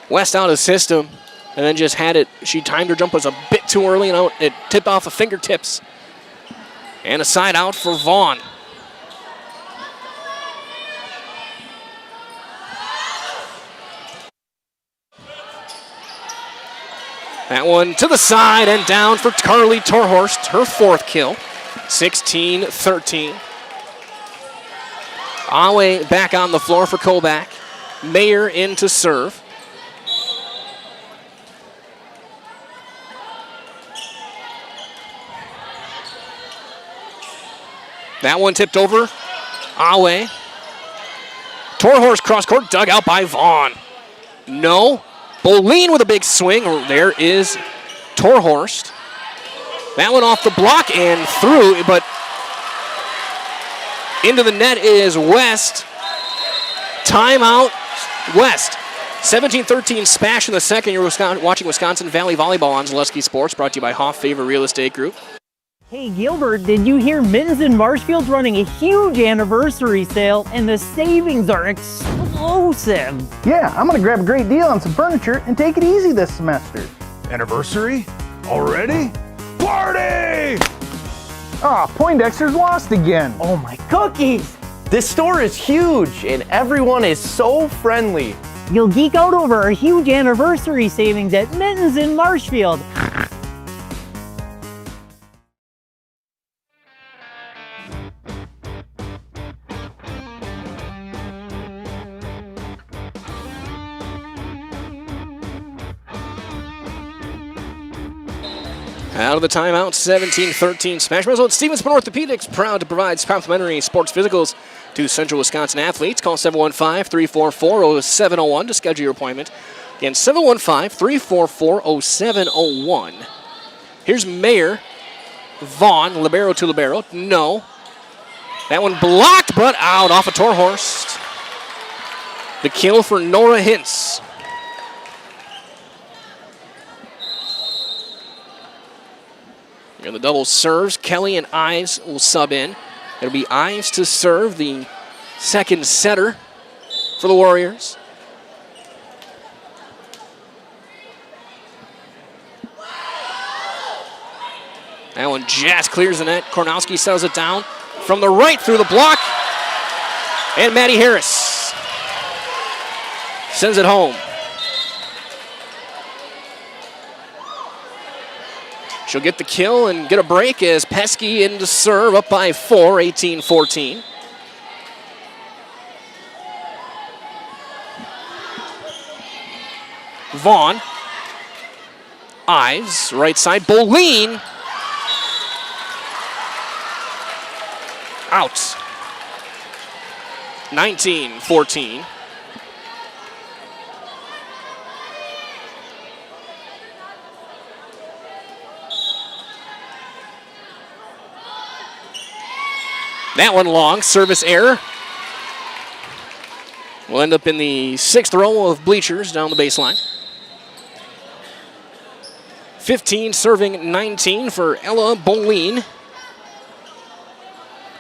West out of system, and then just had it. She timed her jump was a bit too early, and it tipped off the fingertips. And a side out for Vaughn. That one to the side and down for Carly Torhorst, her 4th kill. 16-13. Awe back on the floor for Kobach. Mayer in to serve. That one tipped over. Awe. Torhorst cross court, dug out by Vaughn. No. Boleen with a big swing. There is Torhorst. That one off the block and through, but into the net is West. Timeout, West. 17-13 SPASH in the second. You're watching Wisconsin Valley Volleyball on Zaleski Sports, brought to you by Hoff Favor Real Estate Group. Hey Gilbert, did you hear Mittens in Marshfield's running a huge anniversary sale and the savings are explosive? Yeah, I'm gonna grab a great deal on some furniture and take it easy this semester. Anniversary? Already? Party! Ah, Poindexter's lost again. Oh my cookies! This store is huge and everyone is so friendly. You'll geek out over our huge anniversary savings at Mittens in Marshfield. Out of the timeout, 17-13 SPASH. Middle Stevens Orthopedics, proud to provide complimentary sports physicals to Central Wisconsin athletes. Call 715-344-0701 to schedule your appointment. Again, 715-344-0701. Here's Mayer. Vaughn, libero to libero. No. That one blocked, but out off of Torhorst. The kill for Nora Hintz. And the double serves. Kelly and Ives will sub in. It'll be Ives to serve, the second setter for the Warriors. That one just clears the net. Kornowski settles it down from the right through the block. And Maddie Harris sends it home. She'll get the kill and get a break as Pesky in to serve, up by 4, 18-14. Vaughn. Ives, right side. Boleen. Out. 19-14. That one long, service error. We'll end up in the 6th row of bleachers down the baseline. 15 serving 19 for Ella Boleen.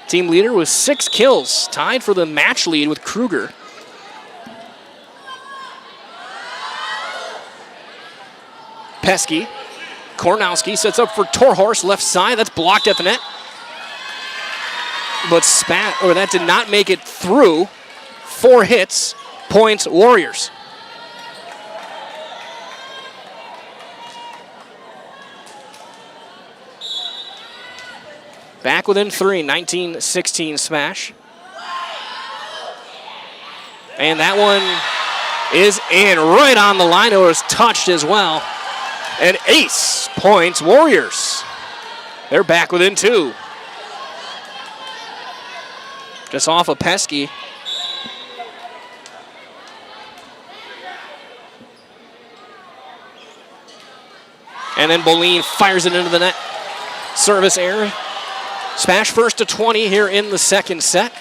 Team leader with 6 kills, tied for the match lead with Kruger. Pesky. Kornowski sets up for Torhorst, left side. That's blocked at the net. But that did not make it through. 4 hits, points Warriors. Back within 3, 19-16 SPASH. And that one is in right on the line. It was touched as well. And ace, points Warriors. They're back within 2. Just off of Pesky. And then Boleen fires it into the net. Service error. SPASH first to 20 here in the second set.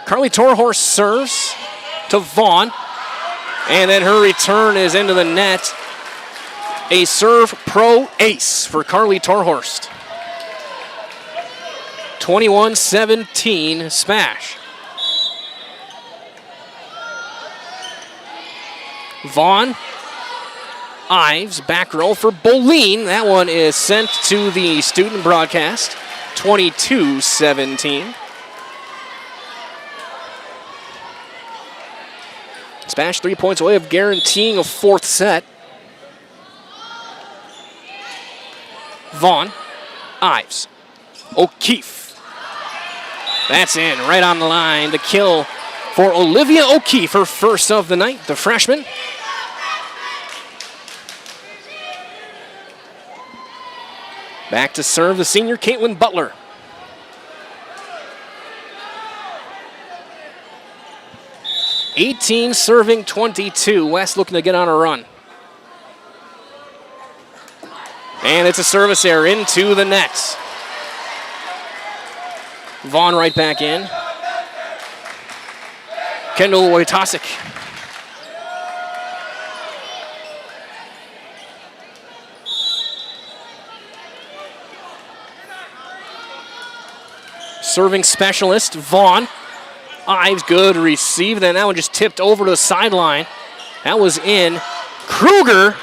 Carly Torhorst serves to Vaughn. And then her return is into the net. A serve pro ace for Carly Torhorst. 21-17 SPASH. Vaughn. Ives, back row for Boleen. That one is sent to the student broadcast. 22-17. SPASH 3 points away of guaranteeing a 4th set. Vaughn. Ives. O'Keefe. That's in, right on the line. The kill for Olivia O'Keefe, her first of the night, the freshman. Back to serve the senior, Caitlin Butler. (18 serving 22. West looking to get on a run. And it's a service error into the net. Vaughn right back in. Kendall Wojtasek. Serving specialist, Vaughn. Ives, good receive. Then that one just tipped over to the sideline. That was in. Kruger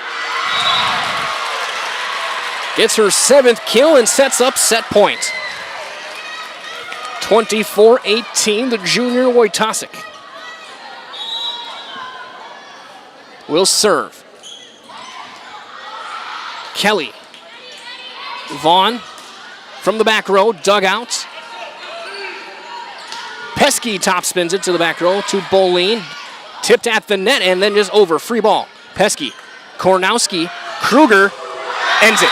gets her 7th kill and sets up set point. 24-18, the junior Wojtasek will serve. Kelly. Vaughn from the back row, dugout. Pesky top spins it to the back row to Boleen. Tipped at the net and then just over. Free ball. Pesky. Kornowski. Kruger ends it.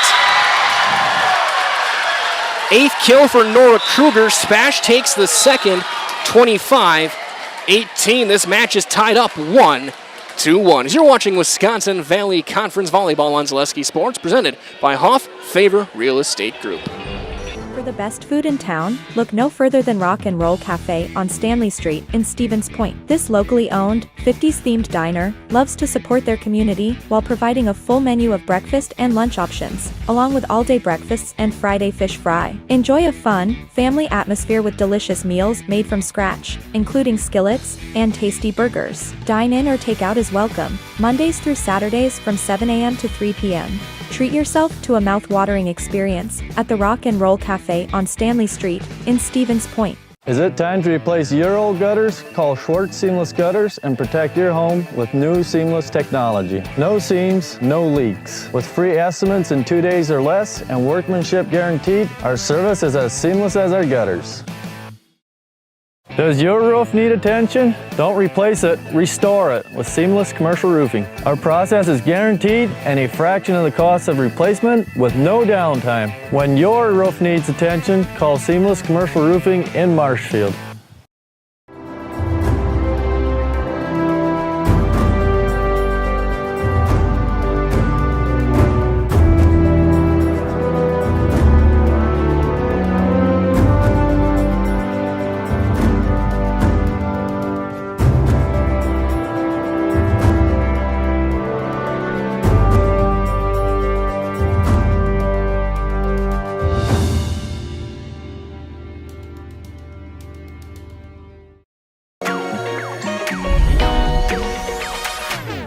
8th kill for Nora Kruger. SPASH takes the second. 25-18. This match is tied up 1-1. As you're watching Wisconsin Valley Conference Volleyball on Zaleski Sports, presented by Hoff Favor Real Estate Group. For the best food in town, look no further than Rock and Roll Cafe on Stanley Street in Stevens Point. This locally owned, 50s-themed diner loves to support their community while providing a full menu of breakfast and lunch options, along with all-day breakfasts and Friday fish fry. Enjoy a fun, family atmosphere with delicious meals made from scratch, including skillets and tasty burgers. Dine in or take out is welcome, Mondays through Saturdays from 7 a.m. to 3 p.m. Treat yourself to a mouth-watering experience at the Rock and Roll Cafe on Stanley Street in Stevens Point. Is it time to replace your old gutters? Call Schwartz Seamless Gutters and protect your home with new seamless technology. No seams, no leaks. With free estimates in 2 days or less and workmanship guaranteed, our service is as seamless as our gutters. Does your roof need attention? Don't replace it, restore it with Seamless Commercial Roofing. Our process is guaranteed and a fraction of the cost of replacement with no downtime. When your roof needs attention, call Seamless Commercial Roofing in Marshfield.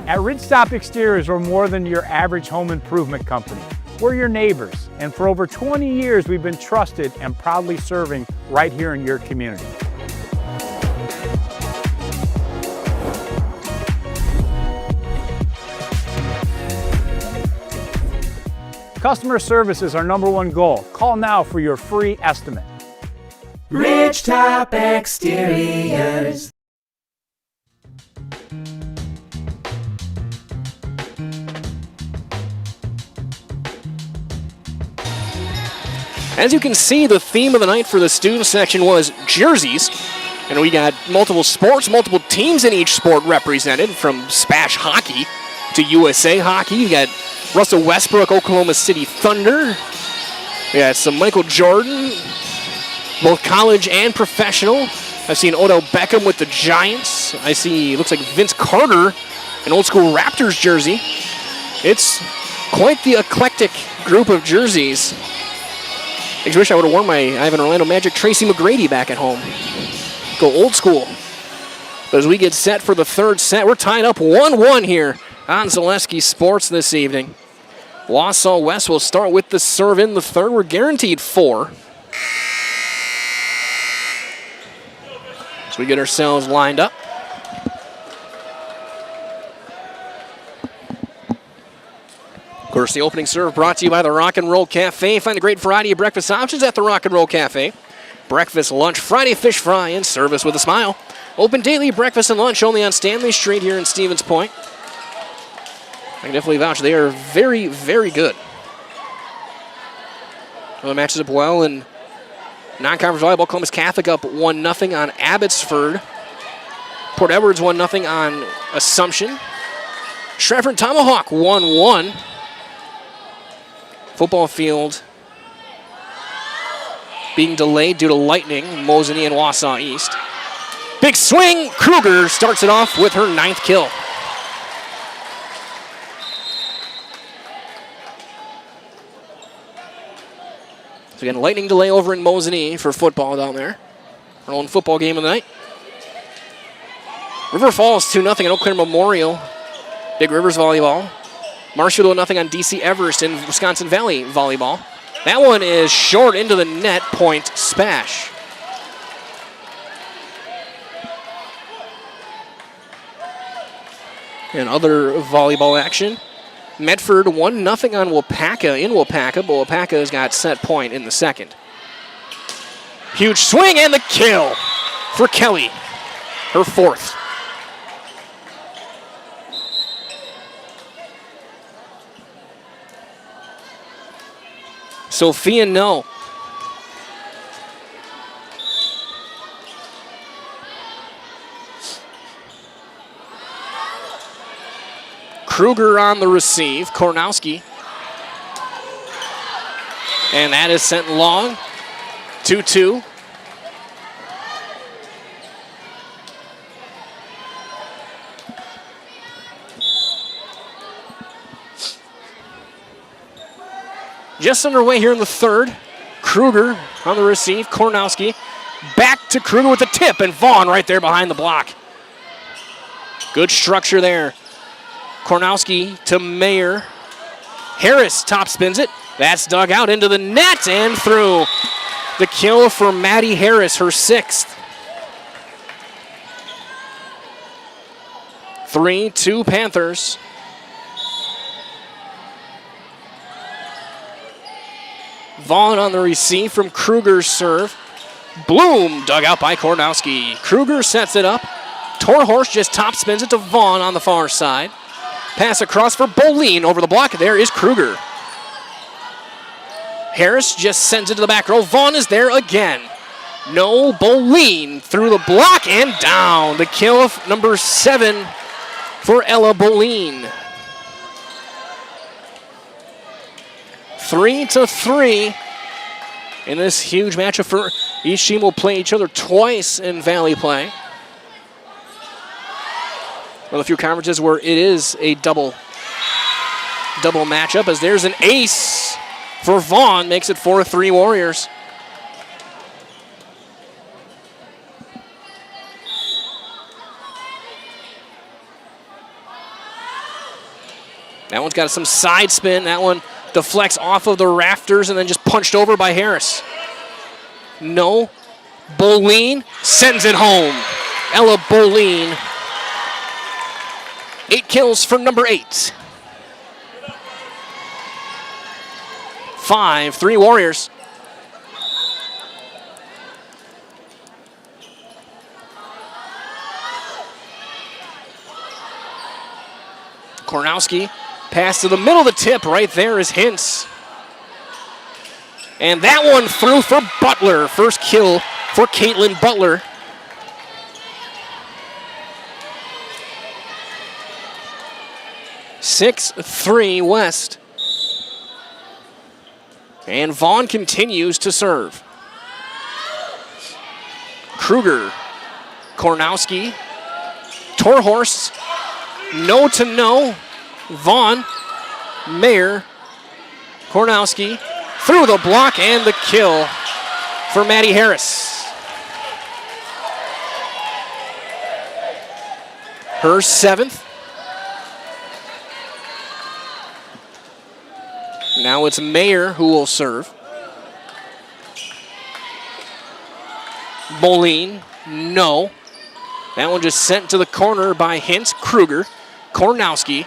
At Ridgestop Exteriors, we're more than your average home improvement company. We're your neighbors, and for over 20 years, we've been trusted and proudly serving right here in your community. Customer service is our #1 goal. Call now for your free estimate. Ridgetop Exteriors. As you can see, the theme of the night for the student section was jerseys. And we got multiple sports, multiple teams in each sport represented, from SPASH hockey to USA hockey. You got Russell Westbrook, Oklahoma City Thunder. We got some Michael Jordan, both college and professional. I've seen Odell Beckham with the Giants. I see, looks like Vince Carter, an old school Raptors jersey. It's quite the eclectic group of jerseys. I just wish I would have worn I have an Orlando Magic Tracy McGrady back at home. Go old school. But as we get set for the third set, we're tied up 1-1 here on Zaleski Sports this evening. Wausau West will start with the serve in the third. We're guaranteed 4. So we get ourselves lined up. Of course, the opening serve brought to you by the Rock and Roll Cafe. Find a great variety of breakfast options at the Rock and Roll Cafe. Breakfast, lunch, Friday fish fry, and service with a smile. Open daily breakfast and lunch only on Stanley Street here in Stevens Point. I can definitely vouch they are very, very good. Well, it matches up well in non-conference volleyball. Columbus Catholic up 1-0 on Abbotsford. Port Edwards 1-0 on Assumption. Stratford Tomahawk 1-1. Football field being delayed due to lightning, Mosinee and Wausau East. Big swing. Kruger starts it off with her 9th kill. So again, lightning delay over in Mosinee for football down there. Our own football game of the night. River Falls 2-0 at Eau Claire Memorial. Big Rivers volleyball. Marshfield 0-0 on DC Everest in Wisconsin Valley volleyball. That one is short into the net, point SPASH. And other volleyball action. Medford 1-0 on Wapaka in Wapaka, but Wapaka's got set point in the second. Huge swing and the kill for Kelly, her 4th. Sophia no. Kruger on the receive, Kornowski. And that is sent long, 2-2. Just underway here in the third. Kruger on the receive, Kornowski. Back to Kruger with the tip, and Vaughn right there behind the block. Good structure there. Kornowski to Mayer. Harris top spins it. That's dug out into the net and through. The kill for Maddie Harris, her 6th. 3-2 Panthers. Vaughn on the receive from Kruger's serve. Bloom dug out by Kornowski. Kruger sets it up. Torhorst just top spins it to Vaughn on the far side. Pass across for Bolin over the block. There is Kruger. Harris just sends it to the back row. Vaughn is there again. No, Bolin through the block and down. The kill of number 7 for Ella Bolin. 3-3 in this huge matchup. For each team will play each other twice in Valley play. One of the few conferences where it is a double matchup, as there's an ace for Vaughn, makes it 4-3 Warriors. That one's got some side spin. That one deflects off of the rafters and then just punched over by Harris. No. Bolin sends it home. Ella Bolin. 8 kills for number 8. 5-3 Warriors. Kornowski, pass to the middle of the tip. Right there is Hintz. And that one through for Butler. First kill for Caitlin Butler. (6-3 West). And Vaughn continues to serve. Kruger, Kornowski, Torhorst, no to no. Vaughn, Mayer, Kornowski, through the block and the kill for Maddie Harris. Her 7th. Now it's Mayer who will serve. Bolin, no. That one just sent to the corner by Hintz. Kruger, Kornowski,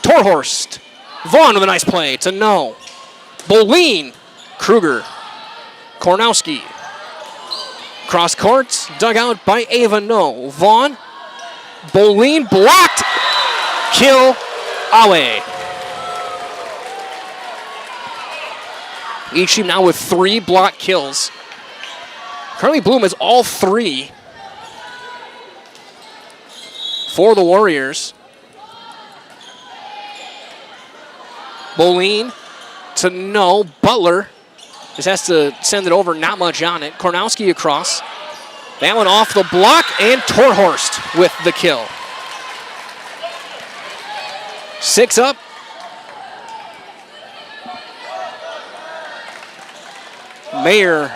Torhorst. Vaughn with a nice play to no. Bolin, Kruger, Kornowski. Cross courts, dug out by Ava, no. Vaughn, Bolin blocked. Kill, Awe. Each team now with 3 block kills. Carly Bloom has all 3 for the Warriors. Bolin to no. Butler Just has to send it over, not much on it. Kornowski across. That one off the block, and Torhorst with the kill. 6 up. Mayer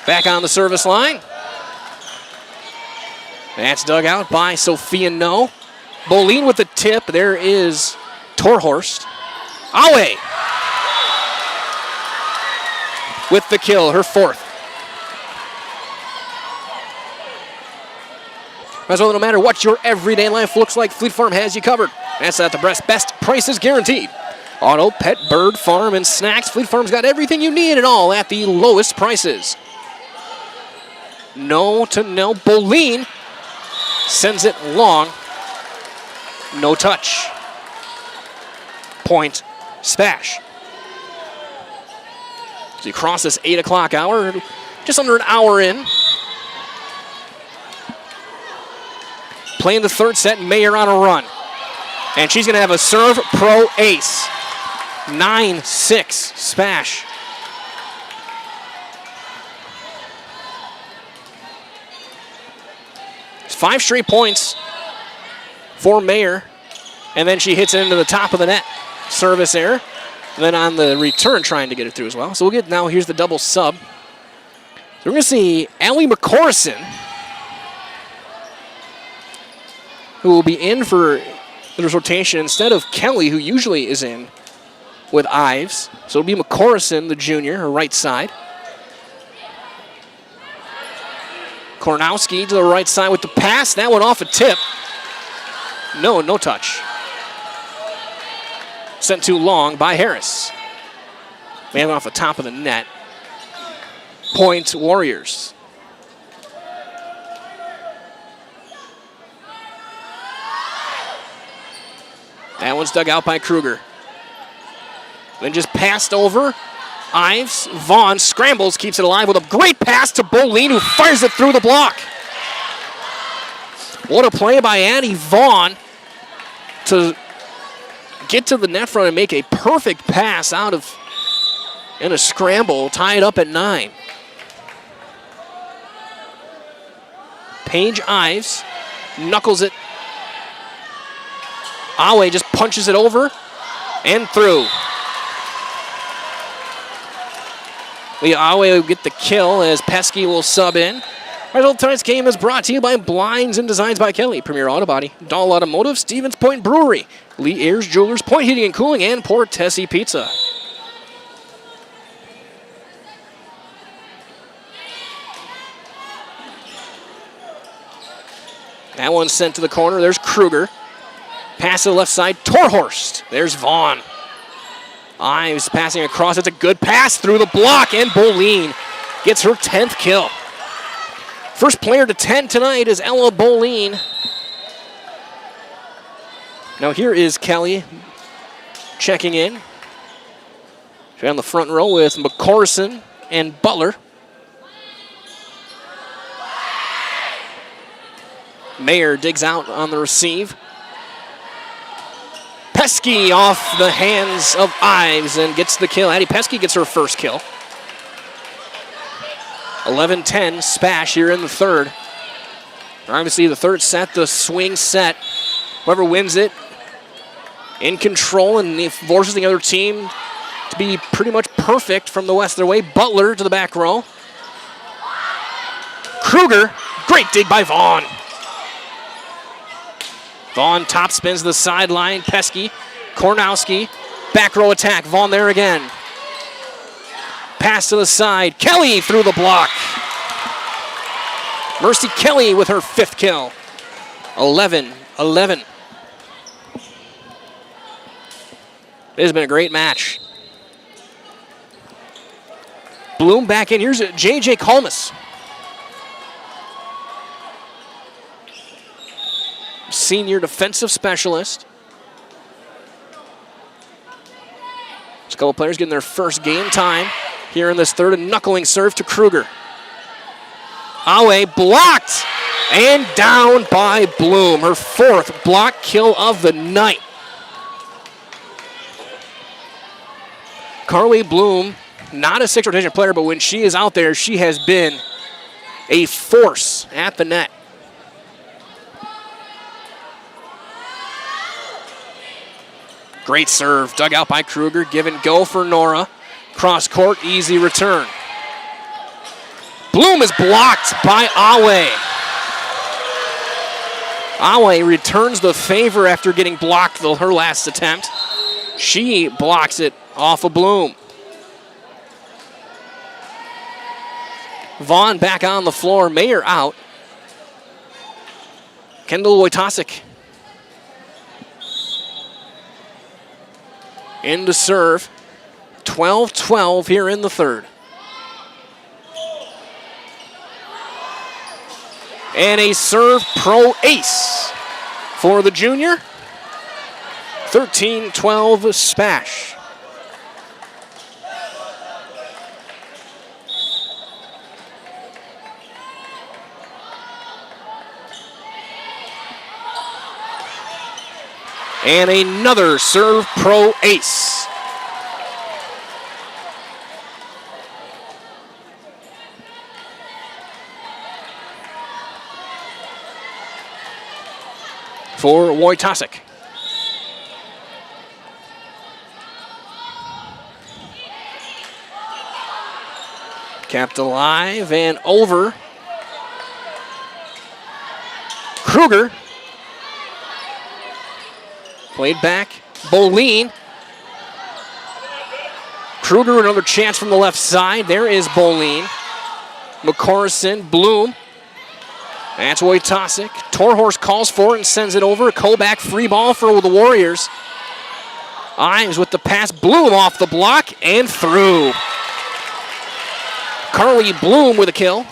back on the service line. That's dug out by Sophia No. Bolin with the tip. There is Torhorst. Awe with the kill, her 4th. Well, no matter what your everyday life looks like, Fleet Farm has you covered. That's at the best prices guaranteed. Auto, pet, bird, farm, and snacks. Fleet Farm's got everything you need and all at the lowest prices. No to no. Bolin sends it long. No touch. Point, SPASH. So you cross this 8 o'clock hour, just under an hour in. Playing the 3rd set, Mayer on a run. And she's going to have a serve pro ace. 9-6, SPASH. It's 5 straight points for Mayer. And then she hits it into the top of the net. Service error. And then on the return, trying to get it through as well. So we'll get now, here's the double sub. So we're going to see Allie McCorson, who will be in for the rotation instead of Kelly, who usually is in with Ives. So it'll be McCorson, the junior, her right side. Kornowski to the right side with the pass. That one off a tip. No touch. Sent too long by Harris. Man off the top of the net. Point Warriors. That one's dug out by Kruger. Then just passed over. Ives, Vaughn scrambles, keeps it alive with a great pass to Bolin, who fires it through the block. What a play by Addie Vaughn to get to the net front and make a perfect pass out of in a scramble, tie it up at 9. Paige Ives knuckles it. Awe just punches it over and through. Leah Awe will get the kill as Pesky will sub in. Tonight's game is brought to you by Blinds and Designs by Kelly, Premier Auto Body, Dahl Automotive, Stevens Point Brewery, Lee Ayers Jewelers, Point Heating and Cooling, and Port Tessie Pizza. That one's sent to the corner. There's Kruger. Pass to the left side. Torhorst. There's Vaughn. Ives passing across. It's a good pass through the block, and Bolin gets her 10th kill. First player to 10 tonight is Ella Bolin. Now here is Kelly checking in. She's on the front row with McCorson and Butler. Mayer digs out on the receive. Pesky off the hands of Ives and gets the kill. Addie Pesky gets her first kill. 11-10 SPASH here in the third. Obviously the third set, the swing set. Whoever wins it in control and forces the other team to be pretty much perfect from the west their way. Butler to the back row. Kruger, great dig by Vaughn. Vaughn top spins to the sideline. Pesky, Kornowski, back row attack. Vaughn there again. Pass to the side. Kelly through the block. Mercy Kelly with her 5th kill. 11-11. It has been a great match. Bloom back in. Here's J.J. Colmus. Senior defensive specialist. Just a couple players getting their first game time here in this third. A knuckling serve to Kruger. Awe blocked and down by Bloom. Her 4th block kill of the night. Carly Bloom not a 6 rotation player, but when she is out there, she has been a force at the net. Great serve, dug out by Kruger, give and go for Nora. Cross court, easy return. Bloom is blocked by Awe. Awe returns the favor after getting blocked her last attempt. She blocks it off of Bloom. Vaughn back on the floor, Mayer out. Kendall Wojtasek in to serve. 12-12 here in the third. And a serve pro ace for the junior. 13-12 SPASH. And another serve pro ace. For Wojtasek. Kept alive and over. Kruger. Played back. Boleen. Kruger, another chance from the left side. There is Boleen. McCorson, Bloom. That's Wojtasek. Torhorst calls for it and sends it over. Koback, free ball for the Warriors. Ives with the pass. Bloom off the block and through. Carly Bloom with a kill.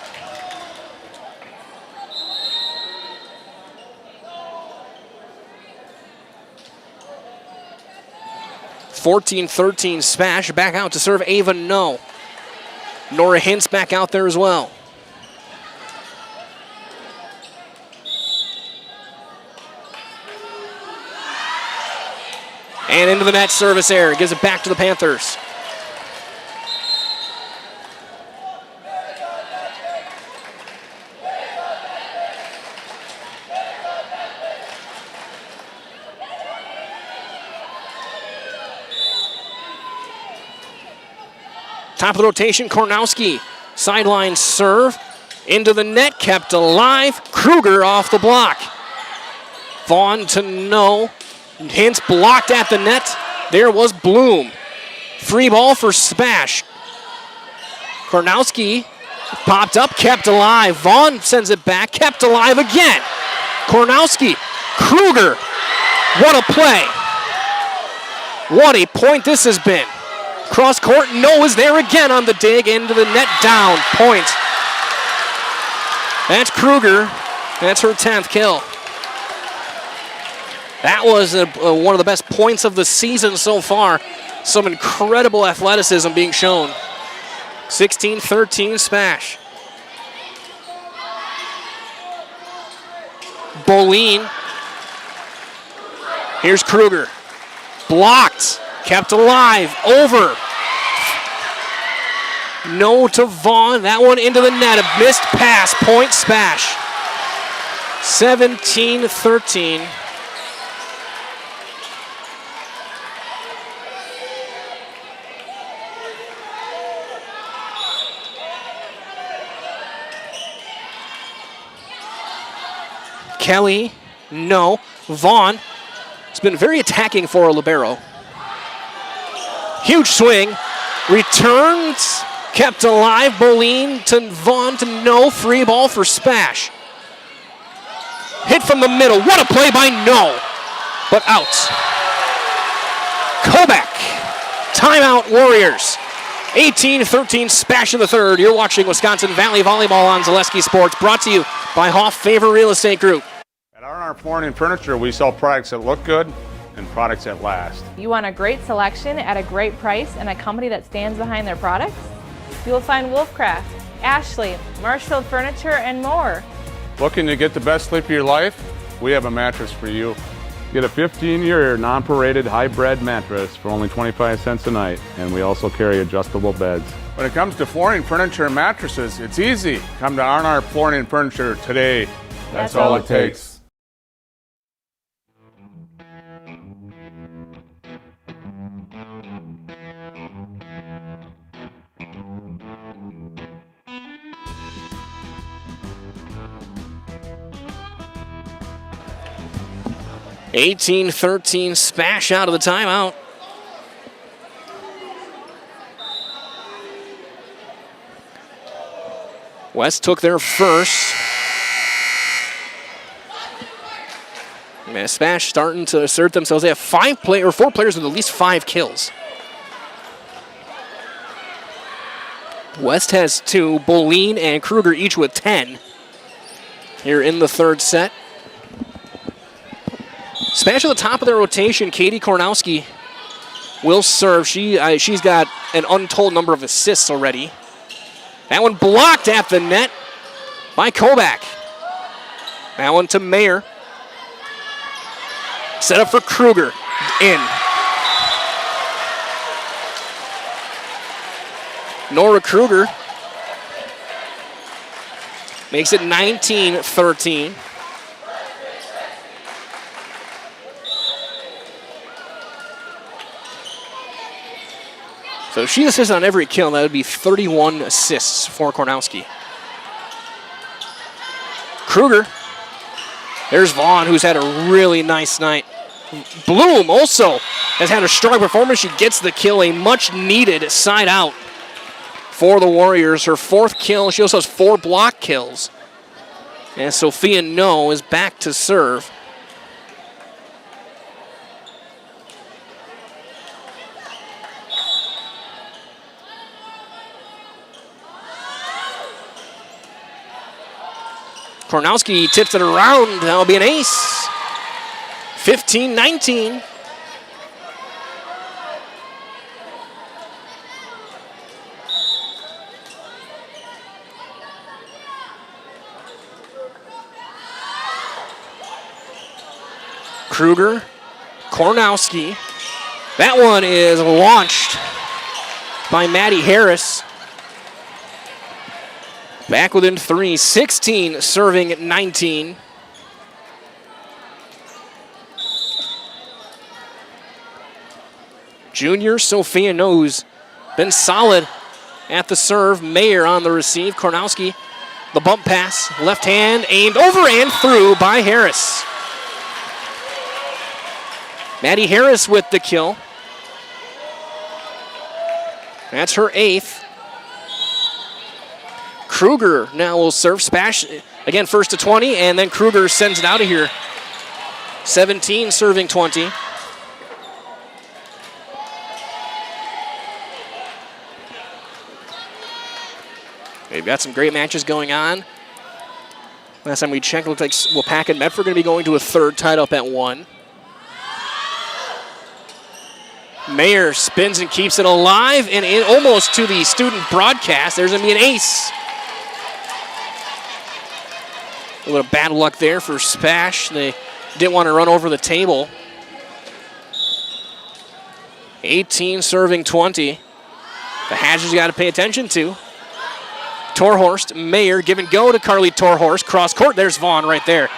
(14-13) SPASH. Back out to serve Ava No. Nora Hintz back out there as well. And into the net, service error. Gives it back to the Panthers. Top of the rotation, Kornowski. Sideline serve. Into the net, kept alive. Kruger off the block. Vaughn to No. Hintz blocked at the net. There was Bloom. Free ball for SPASH. Kornowski popped up, kept alive. Vaughn sends it back, kept alive again. Kornowski, Kruger. What a play. What a point this has been. Cross court, No is there again on the dig, into the net, down, point. That's Kruger, that's her 10th kill. That was one of the best points of the season so far. Some incredible athleticism being shown. 16-13 SPASH. Boleen. Here's Kruger. Blocked. Kept alive. Over. No to Vaughn. That one into the net. A missed pass. Point SPASH. 17-13. Kelly, No. Vaughn has been very attacking for a libero. Huge swing. Returns. Kept alive. Boleen to Vaughn to No. Free ball for SPASH. Hit from the middle. What a play by No. But out. Koback. Timeout Warriors. 18-13 SPASH in the third. You're watching Wisconsin Valley Volleyball on Zaleski Sports. Brought to you by Hoff Favor Real Estate Group. At R&R Flooring and Furniture, we sell products that look good and products that last. You want a great selection at a great price and a company that stands behind their products? You will find Wolfcraft, Ashley, Marshfield Furniture, and more. Looking to get the best sleep of your life? We have a mattress for you. Get a 15-year non-paraded high-bred mattress for only 25 cents a night, and we also carry adjustable beds. When it comes to flooring, furniture, and mattresses, it's easy. Come to R&R Flooring and Furniture today. That's all it takes. (18-13) SPASH out of the timeout. West took their first. And SPASH starting to assert themselves. They have 4 players with at least 5 kills. West has 2. Boleen and Kruger each with 10. Here in the third set. SPASH at the top of their rotation. Katie Kornowski will serve. She's got an untold number of assists already. That one blocked at the net by Kovac. That one to Mayer. Set up for Kruger. In. Nora Kruger makes it 19-13. So if she assists on every kill, that would be 31 assists for Kornowski. Kruger. There's Vaughn, who's had a really nice night. Bloom also has had a strong performance. She gets the kill, a much-needed side out for the Warriors. Her 4th kill. She also has 4 block kills. And Sophia No is back to serve. Kornowski tips it around. That'll be an ace. 15-19. Kruger, Kornowski. That one is launched by Maddie Harris. Back within 3, 16 serving 19. Junior Sophia No's been solid at the serve. Mayer on the receive. Kornowski, the bump pass, left hand aimed over and through by Harris. Maddie Harris with the kill. That's her 8th. Kruger now will serve. SPASH again, first to 20, and then Kruger sends it out of here. 17 serving 20. We've got some great matches going on. Last time we checked, it looked like Wapak and Medford are going to be going to a 3rd, tied up at 1. Mayer spins and keeps it alive, and in almost to the student broadcast. There's going to be an ace. A little bad luck there for SPASH. They didn't want to run over the table. 18 serving 20. The Hatchers got to pay attention to. Torhorst, Mayer, give and go to Carly Torhorst. Cross court, there's Vaughn right there.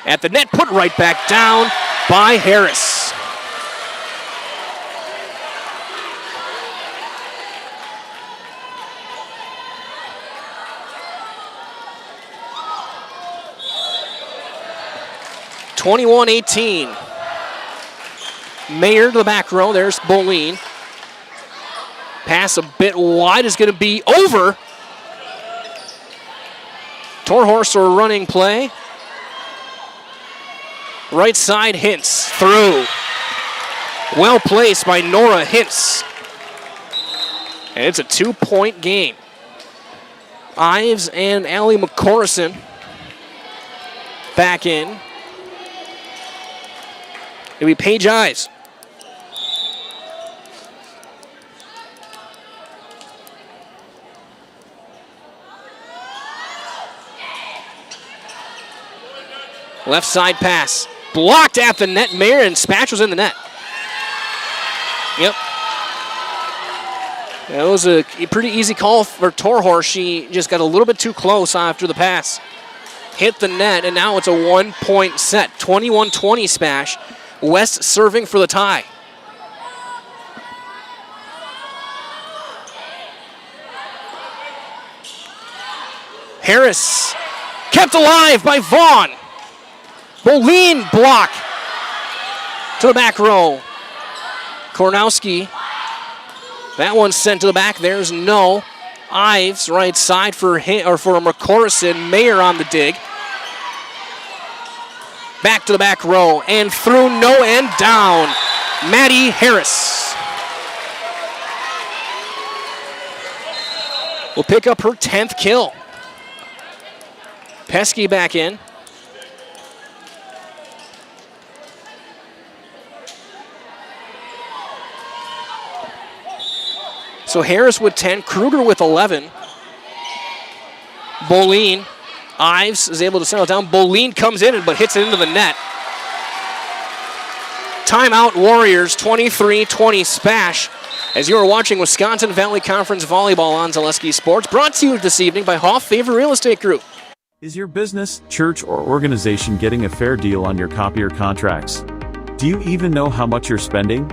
At the net, put right back down by Harris. (21-18). Mayer to the back row. There's Boleen. Pass a bit wide is going to be over. Torhorst a running play. Right side, Hintz through. Well placed by Nora Hintz. And it's a 2-point game. Ives and Allie McCorrison back in. It'll be Paige Ives. Left side pass. blocked at the net. Mayer and SPASH was in the net. Yep. That was a pretty easy call for Torhorst. She just got a little bit too close after the pass. Hit the net, and now it's a 1-point set. 21-20 SPASH. West serving for the tie. Harris kept alive by Vaughn. Boleen block to the back row. Kornowski. That one's sent to the back. There's no. Ives right side for McCorson. Mayer on the dig. Back to the back row and through, no, and down. Maddie Harris will pick up her 10th kill. Pesky back in. So Harris with 10, Kruger with 11. Boleen, Ives is able to settle down. Boleen comes in but hits it into the net. Timeout Warriors, 23-20 SPASH. As you are watching Wisconsin Valley Conference Volleyball on Zaleski Sports, brought to you this evening by Hoff Favor Real Estate Group. Is your business, church, or organization getting a fair deal on your copier contracts? Do you even know how much you're spending?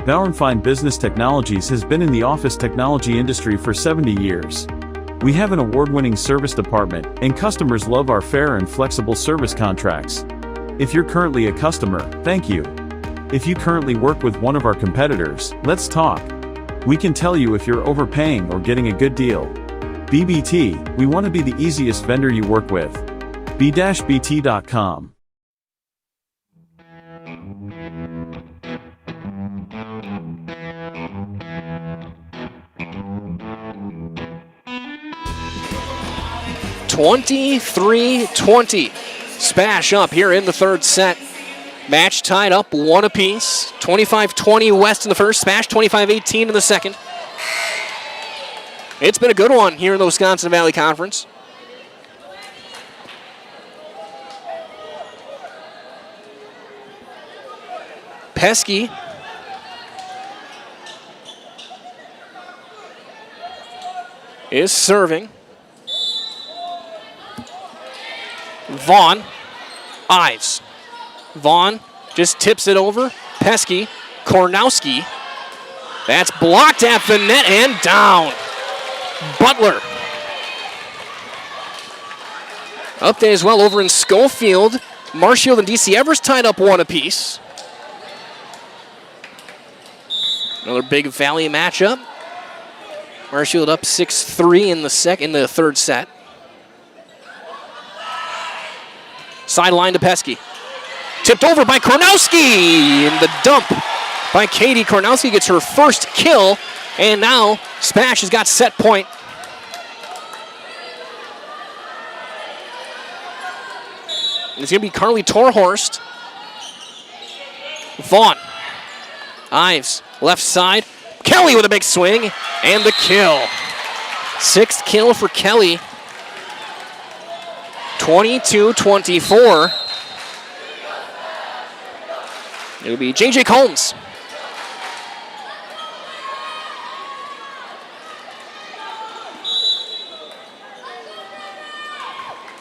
Bauernfeind Business Technologies has been in the office technology industry for 70 years. We have an award-winning service department, and customers love our fair and flexible service contracts. If you're currently a customer, thank you. If you currently work with one of our competitors, let's talk. We can tell you if you're overpaying or getting a good deal. BBT, we want to be the easiest vendor you work with. b-bt.com. (23-20). SPASH up here in the third set. Match tied up, one apiece. 25-20 West in the first, SPASH 25-18 in the second. It's been a good one here in the Wisconsin Valley Conference. Pesky is serving. Vaughn, Ives. Vaughn just tips it over. Pesky, Kornowski. That's blocked at the net and down. Butler. Update as well over in Schofield. Marshfield and DC Evers tied up one apiece. Another big Valley matchup. Marshfield up 6-3 in the third set. Sideline to Pesky. Tipped over by Kornowski. And the dump by Katie. Kornowski gets her first kill. And now SPASH has got set point. It's going to be Carly Torhorst. Vaughn. Ives, left side. Kelly with a big swing. And the kill. Sixth kill for Kelly. 22-24. It'll be J.J. Combs.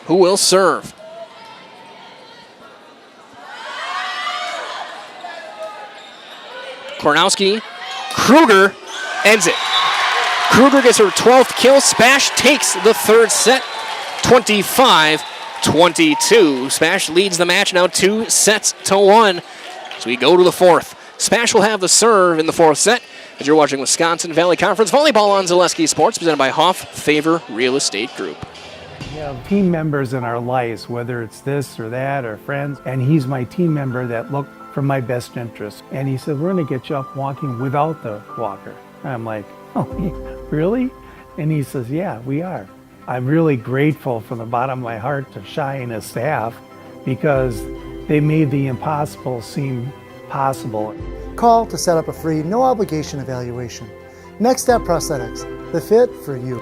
Who will serve? Kornowski. Kruger ends it. Kruger gets her 12th kill. SPASH takes the third set. 25-22. SPASH leads the match now 2-1. So we go to the fourth. SPASH will have the serve in the fourth set. As you're watching Wisconsin Valley Conference Volleyball on Zaleski Sports, presented by Hoff Favor Real Estate Group. We have team members in our lives, whether it's this or that or friends, and he's my team member that look for my best interest. And he said, we're going to get you up walking without the walker. And I'm like, oh, really? And he says, yeah, we are. I'm really grateful from the bottom of my heart to Shai and his staff because they made the impossible seem possible. Call to set up a free, no obligation evaluation. Next Step Prosthetics, the fit for you.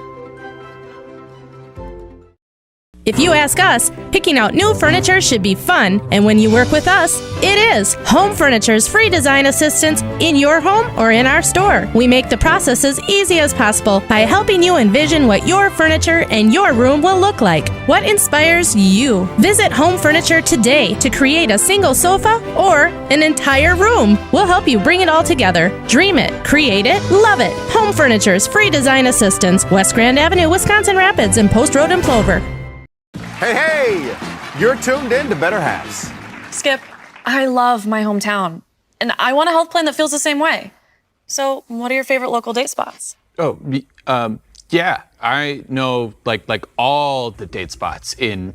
If you ask us, picking out new furniture should be fun, and when you work with us, it is. Home Furniture's free design assistance in your home or in our store. We make the process as easy as possible by helping you envision what your furniture and your room will look like. What inspires you? Visit Home Furniture today to create a single sofa or an entire room. We'll help you bring it all together. Dream it, create it, love it. Home Furniture's free design assistance, West Grand Avenue, Wisconsin Rapids, and Post Road in Plover. Hey, you're tuned in to Better Halves. Skip, I love my hometown, and I want a health plan that feels the same way. So, what are your favorite local date spots? Oh, yeah, I know like all the date spots in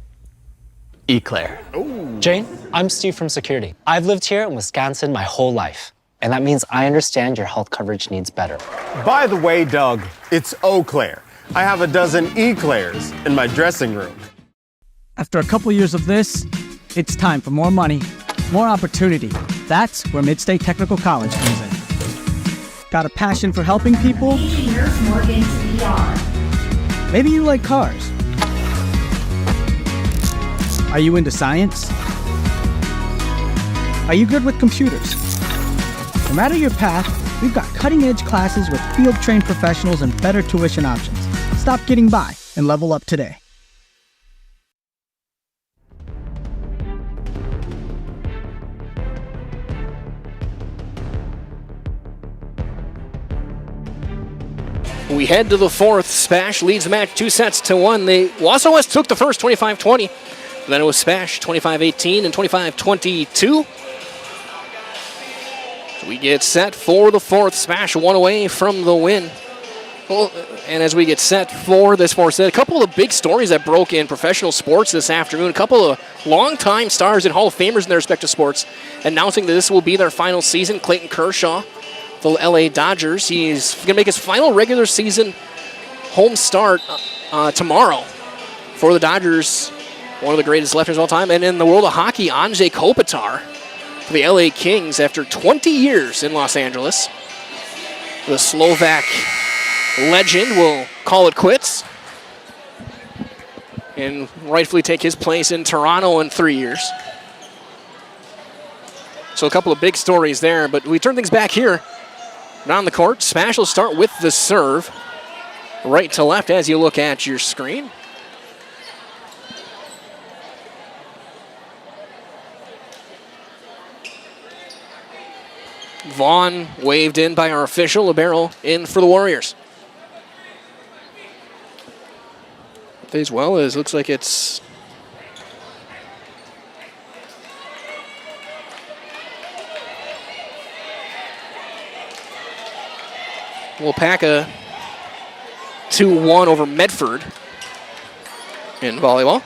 Eau Claire. Jane, I'm Steve from Security. I've lived here in Wisconsin my whole life, and that means I understand your health coverage needs better. By the way, Doug, it's Eau Claire. I have a dozen Eclairs in my dressing room. After a couple years of this, it's time for more money, more opportunity. That's where Midstate Technical College comes in. Got a passion for helping people? Maybe you like cars. Are you into science? Are you good with computers? No matter your path, we've got cutting-edge classes with field-trained professionals and better tuition options. Stop getting by and level up today. We head to the fourth. SPASH leads the match 2-1. The Wausau West took the first 25-20. Then it was SPASH 25-18 and 25-22. So we get set for the fourth. SPASH one away from the win. Well, and as we get set for this fourth set, a couple of big stories that broke in professional sports this afternoon. A couple of longtime stars and Hall of Famers in their respective sports announcing that this will be their final season. Clayton Kershaw, the LA Dodgers, he's going to make his final regular season home start tomorrow for the Dodgers, one of the greatest lefters of all time. And in the world of hockey, Anze Kopitar for the LA Kings after 20 years in Los Angeles. The Slovak legend will call it quits and rightfully take his place in Toronto in 3 years. So a couple of big stories there, but we turn things back here. On the court, SPASH will start with the serve. Right to left as you look at your screen. Vaughn waved in by our official. Libero in for the Warriors. As well as looks like it's Wapaka 2-1 over Medford in volleyball.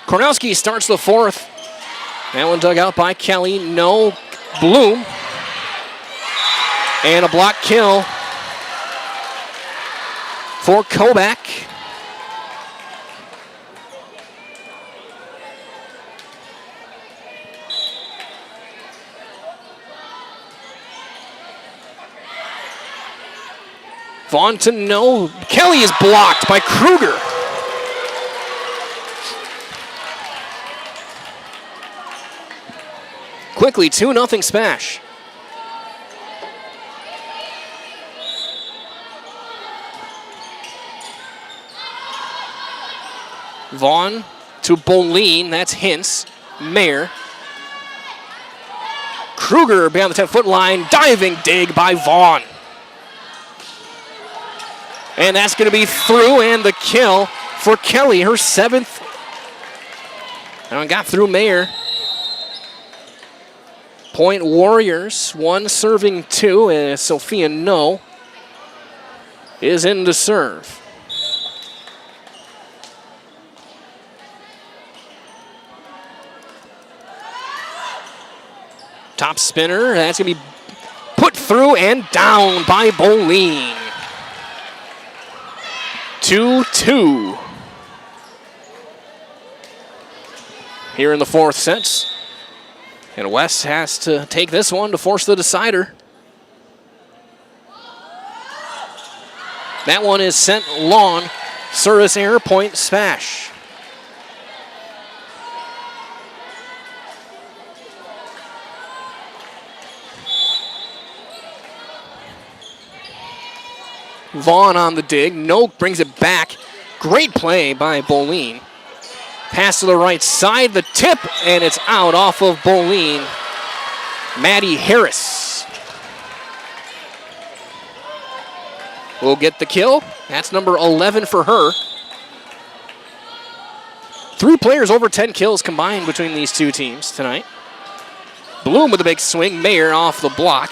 Kornowski starts the fourth. That one dug out by Kelly. No. Bloom. And a block kill for Kobach. Vaughn to no. Kelly is blocked by Kruger. Quickly, 2-0 SPASH. Vaughn to Boleen, that's Hintz. Mayer. Kruger beyond the 10-foot line, diving dig by Vaughn. And that's going to be through, and the kill for Kelly, her seventh. And got through Mayer. Point Warriors, 1 serving 2, and Sophia No is in to serve. Top spinner, that's going to be put through and down by Boleen. 2-2. Here in the fourth set. And West has to take this one to force the decider. That one is sent long. Service error, point SPASH. Vaughn on the dig. Noak brings it back. Great play by Boleen. Pass to the right side, the tip, and it's out off of Boleen. Maddie Harris will get the kill. That's number 11 for her. 3 players over 10 kills combined between these two teams tonight. Bloom with a big swing. Mayer off the block.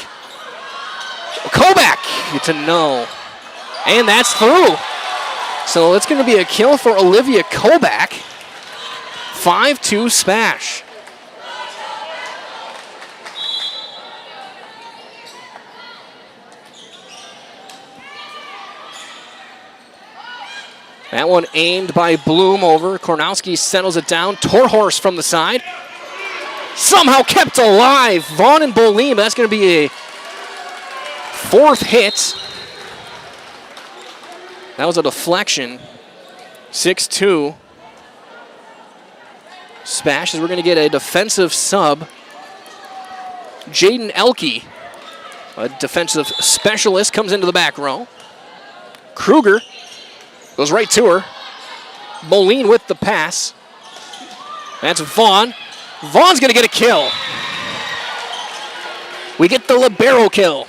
Kobach to no. And that's through. So it's going to be a kill for Olivia Kobach. 5-2 SPASH. That one aimed by Bloom over. Kornowski settles it down. Torhorst from the side. Somehow kept alive. Vaughn and Boleen. That's going to be a 4th hit. That was a deflection. 6-2. SPASH as we're going to get a defensive sub. Jaden Elke, a defensive specialist, comes into the back row. Kruger goes right to her. Boleen with the pass. That's Vaughn. Vaughn's going to get a kill. We get the libero kill.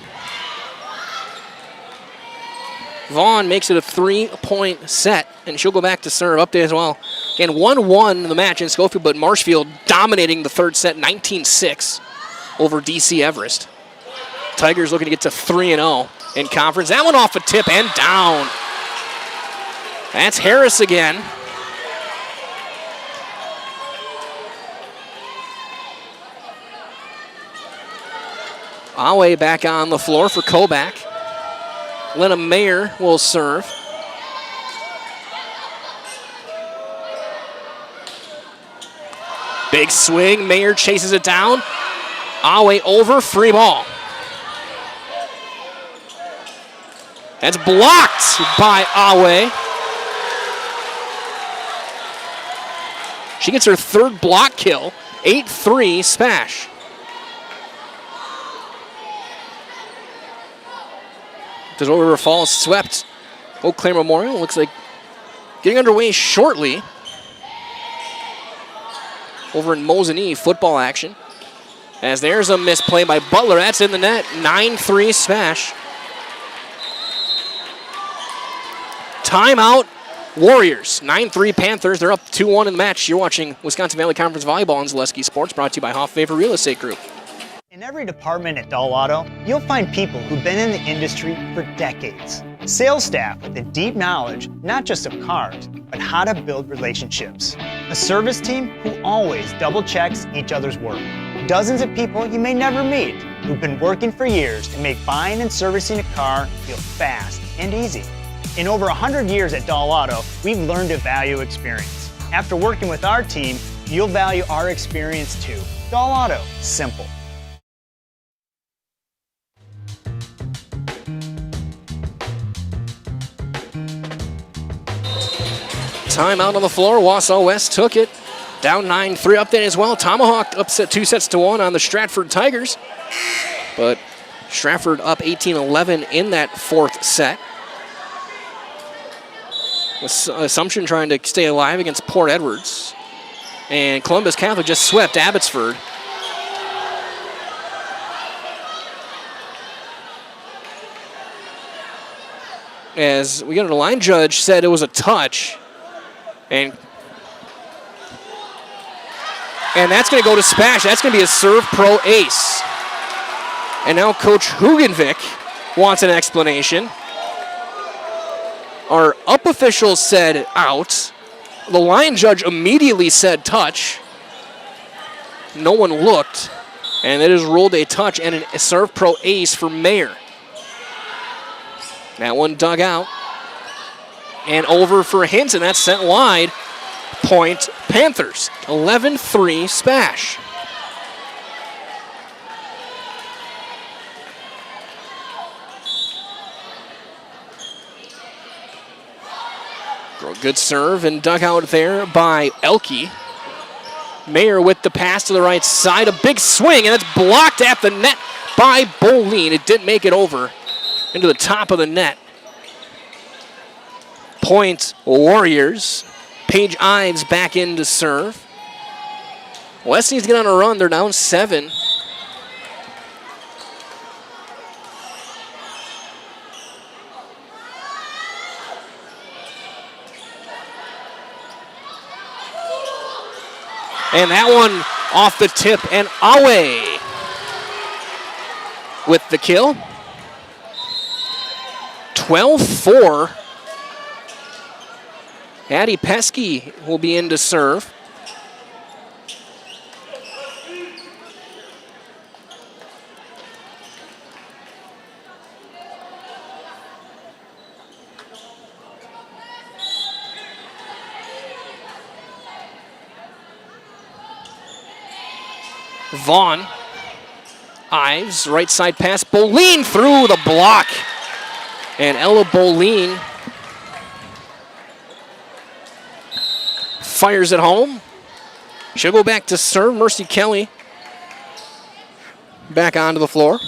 Vaughn makes it a 3-point set, and she'll go back to serve. Update as well. Again, 1-1 in the match in Schofield, but Marshfield dominating the third set, 19-6 over DC Everest. Tigers looking to get to 3-0 in conference. That one off a tip and down. That's Harris again. Awe back on the floor for Kobach. Lena Mayer will serve. Big swing. Mayer chases it down. Awe over. Free ball. That's blocked by Awe. She gets her 3rd block kill. 8-3 SPASH. Desert River Falls swept Eau Claire Memorial. Looks like getting underway shortly over in Mosinee football action. As there's a misplay by Butler. That's in the net. 9-3 SPASH. Timeout Warriors. 9-3 Panthers. They're up 2-1 in the match. You're watching Wisconsin Valley Conference Volleyball on Zaleski Sports, brought to you by Hoff Favor Real Estate Group. In every department at Dahl Auto, you'll find people who've been in the industry for decades. Sales staff with a deep knowledge, not just of cars, but how to build relationships. A service team who always double checks each other's work. Dozens of people you may never meet who've been working for years to make buying and servicing a car feel fast and easy. In over 100 years at Dahl Auto, we've learned to value experience. After working with our team, you'll value our experience too. Dahl Auto, simple. Timeout on the floor. Wausau West took it. Down 9-3 update as well. Tomahawk upset 2-1 on the Stratford Tigers. But Stratford up 18-11 in that 4th set. With Assumption trying to stay alive against Port Edwards. And Columbus Catholic just swept Abbotsford. As we got a line judge said it was a touch. And that's going to go to SPASH. That's going to be a serve pro ace. And now Coach Hugenvik wants an explanation. Our up official said out. The line judge immediately said touch. No one looked. And it is ruled a touch and a serve pro ace for Mayer. That one dug out. And over for Hinton. That's sent wide. Point Panthers. 11-3 SPASH. Good serve and dug out there by Elke. Mayer with the pass to the right side. A big swing, and it's blocked at the net by Boleen. It didn't make it over into the top of the net. Point Warriors. Paige Ives back in to serve. West needs to get on a run. They're down 7. And that one off the tip and away with the kill. 12-4. Addie Pesky will be in to serve. Vaughn. Ives, right side pass. Boleen through the block. And Ella Boleen fires it home. She'll go back to serve. Mercy Kelly back onto the floor.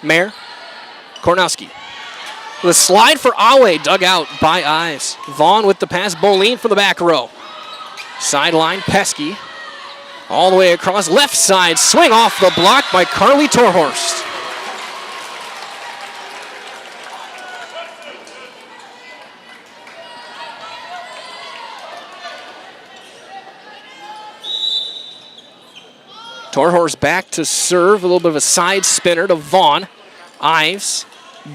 Mayer. Kornowski. The slide for Awe, dug out by Ives. Vaughn with the pass. Boleen for the back row. Sideline, Pesky. All the way across, left side. Swing off the block by Carly Torhorst. Torhorst back to serve. A little bit of a side spinner to Vaughn. Ives.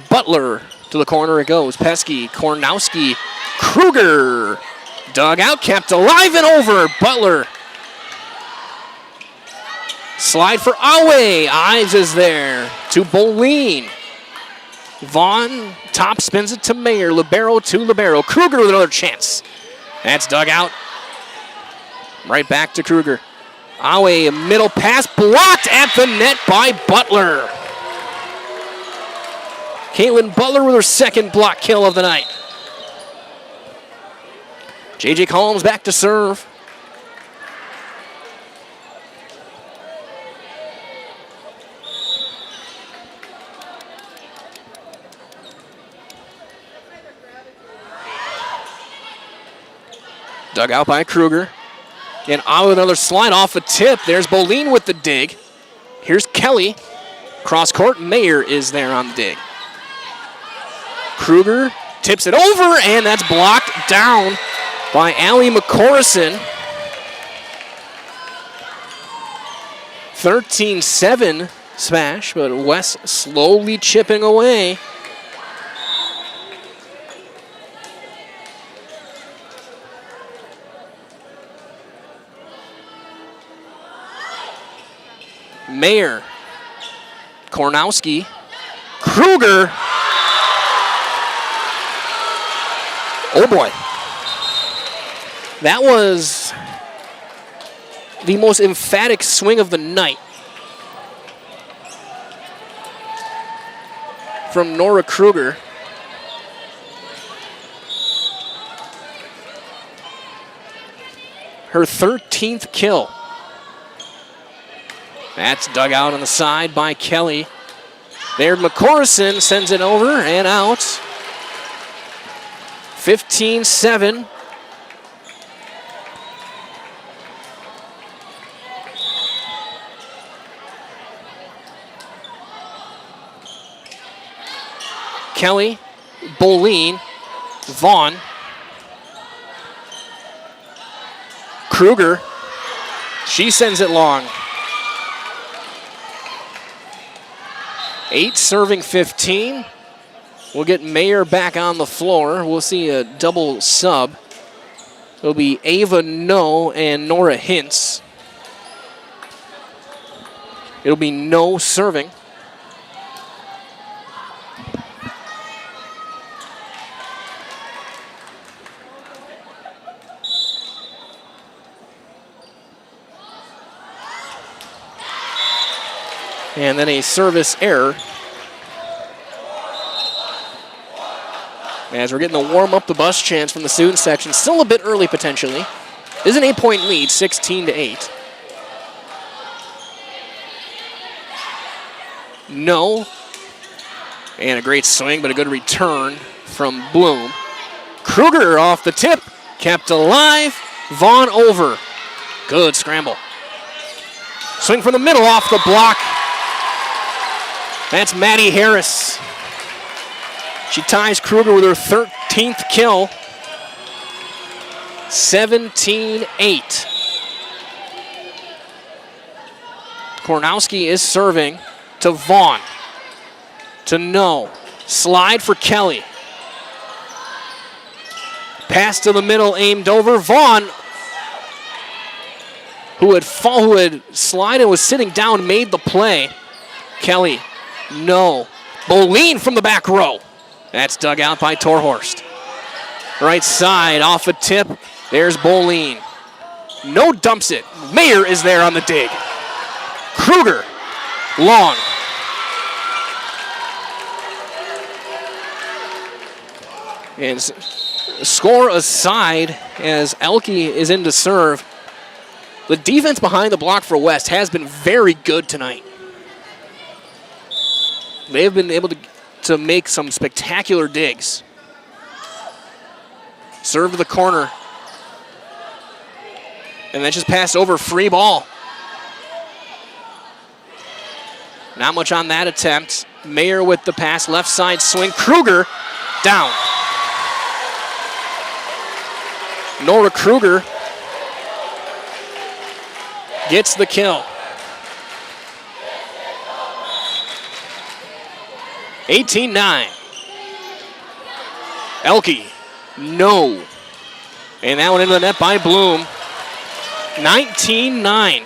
Butler to the corner it goes. Pesky, Kornowski, Kruger. Dug out, kept alive and over. Butler. Slide for Awe. Ives is there to Boleen. Vaughn top spins it to Mayer. Libero to Libero. Kruger with another chance. That's dug out. Right back to Kruger. Awe, middle pass blocked at the net by Butler. Caitlin Butler with her second block kill of the night. J.J. Collins back to serve. Dug out by Kruger. And out with another slide off a tip. There's Boleen with the dig. Here's Kelly. Cross court, Mayer is there on the dig. Kruger tips it over, and that's blocked down by Allie McCorrison. 13-7 smash, but Wes slowly chipping away. Mayer, Kornowski, Kruger. Oh boy. That was the most emphatic swing of the night from Nora Kruger. Her 13th kill. That's dug out on the side by Kelly. There, McCorrison sends it over and out. 15-7. Kelly, Boleen, Vaughn, Kruger. She sends it long. 8 serving 15. We'll get Mayer back on the floor. We'll see a double sub. It'll be Ava No and Nora Hintz. It'll be No serving. And then a service error. As we're getting the warm up the bus chants from the student section. Still a bit early potentially. This is an 8-point lead, 16-8. No. And a great swing, but a good return from Bloom. Kruger off the tip, kept alive. Vaughn over. Good scramble. Swing from the middle off the block. That's Maddie Harris. She ties Kruger with her 13th kill. 17-8. Kornowski is serving to Vaughn. To No. Slide for Kelly. Pass to the middle, aimed over. Vaughn, who had slid and was sitting down, made the play. Kelly, no. Boleen from the back row. That's dug out by Torhorst. Right side, off a tip. There's Boleen. No dumps it. Mayer is there on the dig. Kruger, long. And score aside as Elke is in to serve. The defense behind the block for West has been very good tonight. They have been able to make some spectacular digs. Serve to the corner. And then just passed over, free ball. Not much on that attempt. Mayer with the pass, left side swing. Kruger down. Nora Kruger gets the kill. 18-9. Elke, no. And that one into the net by Bloom. 19-9.